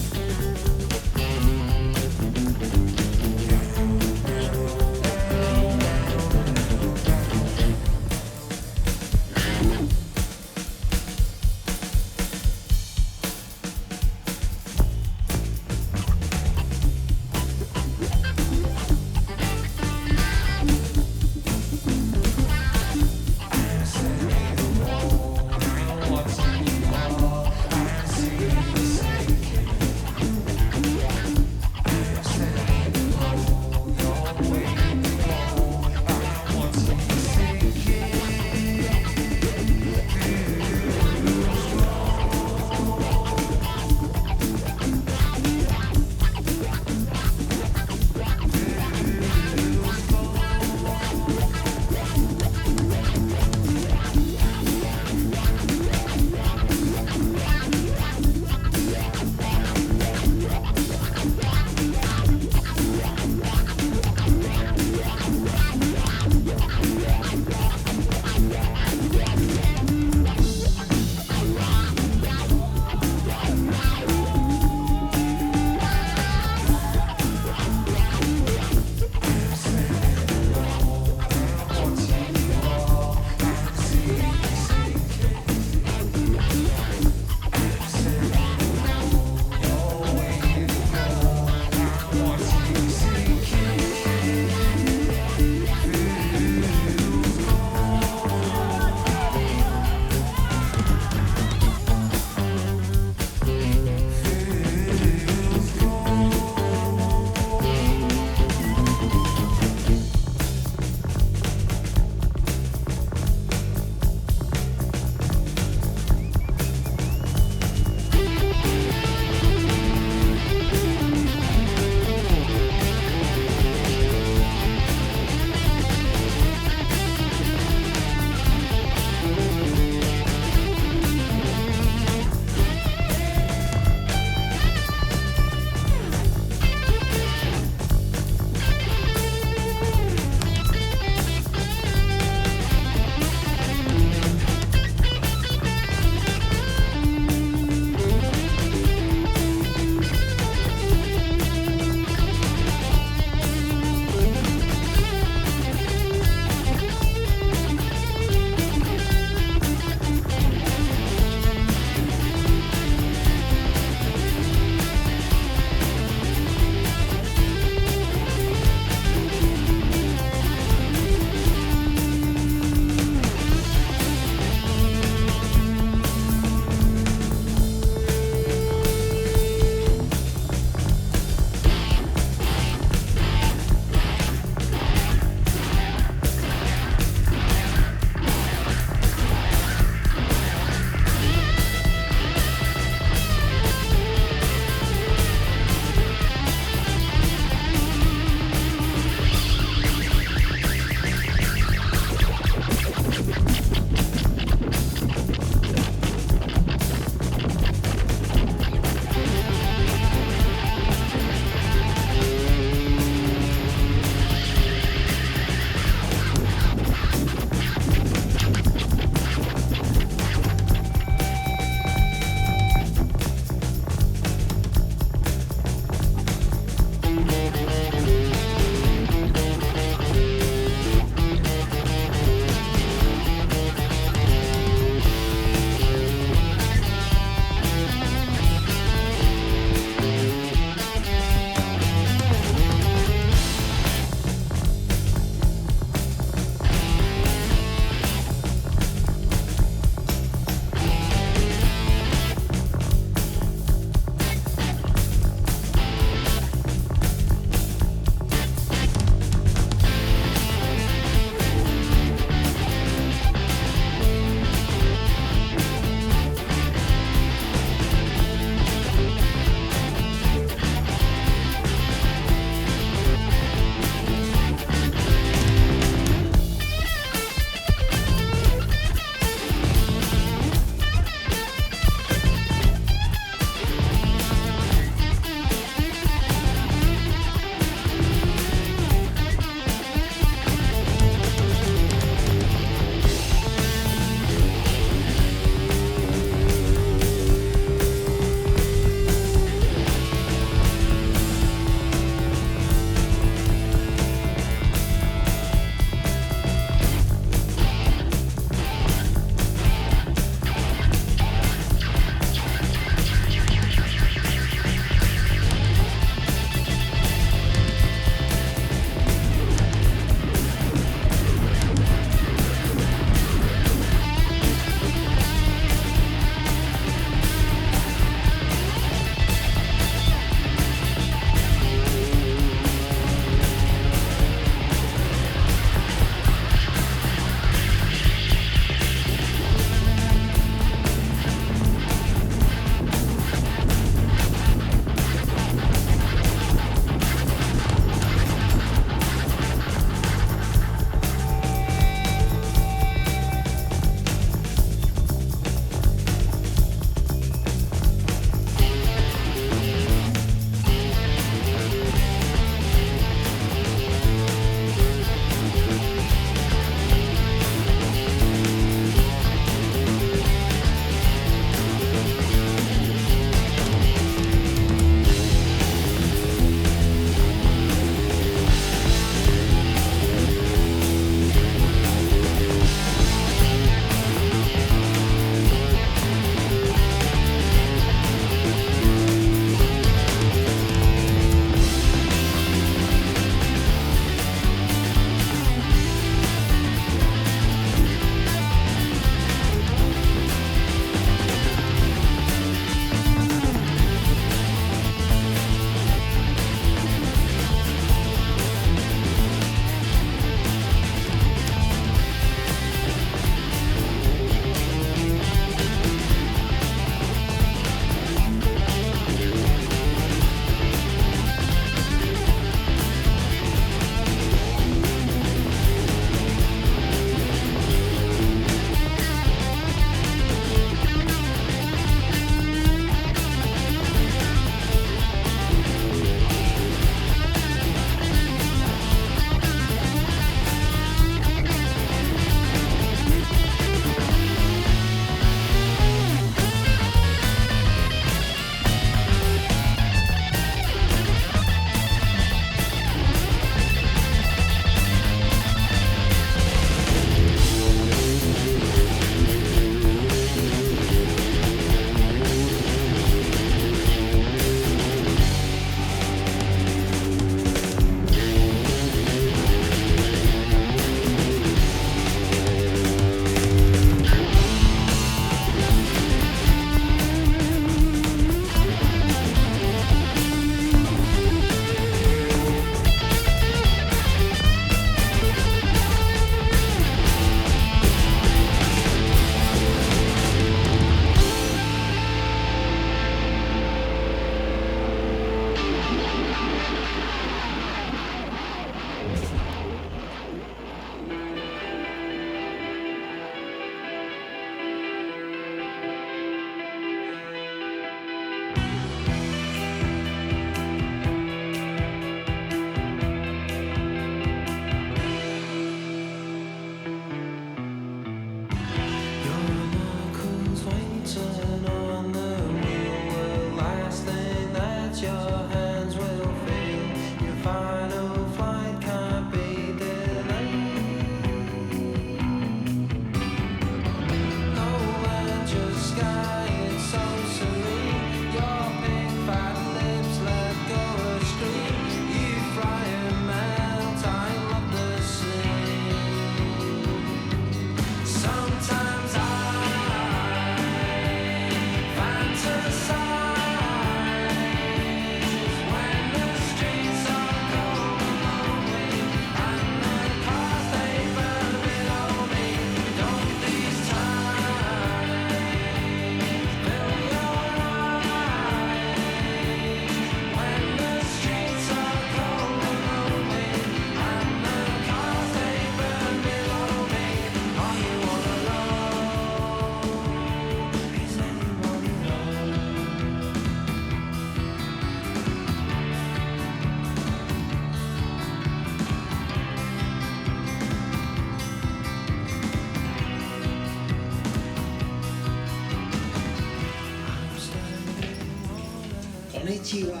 S20: Konnichiwa.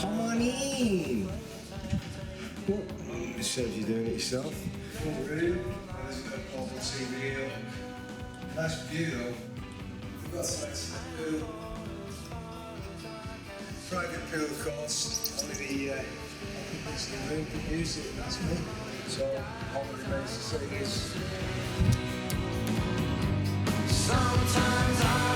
S20: Come on in. What? It says you're doing it yourself.
S9: Front room, there's a portable TV here. Nice view though. We've got sites in the pool. Private pool, of course. Only the occupancy in the room can use it, and that's me. So all that remains to say is.
S8: Sometimes I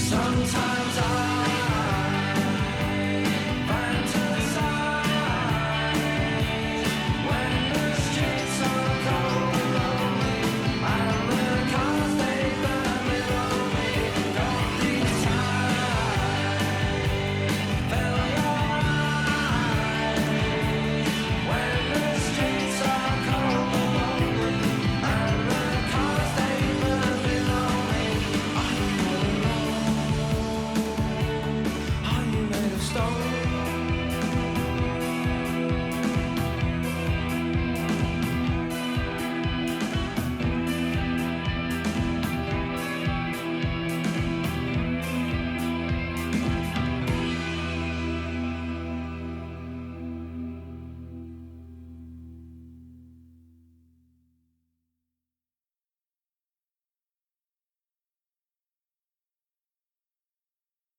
S8: sometimes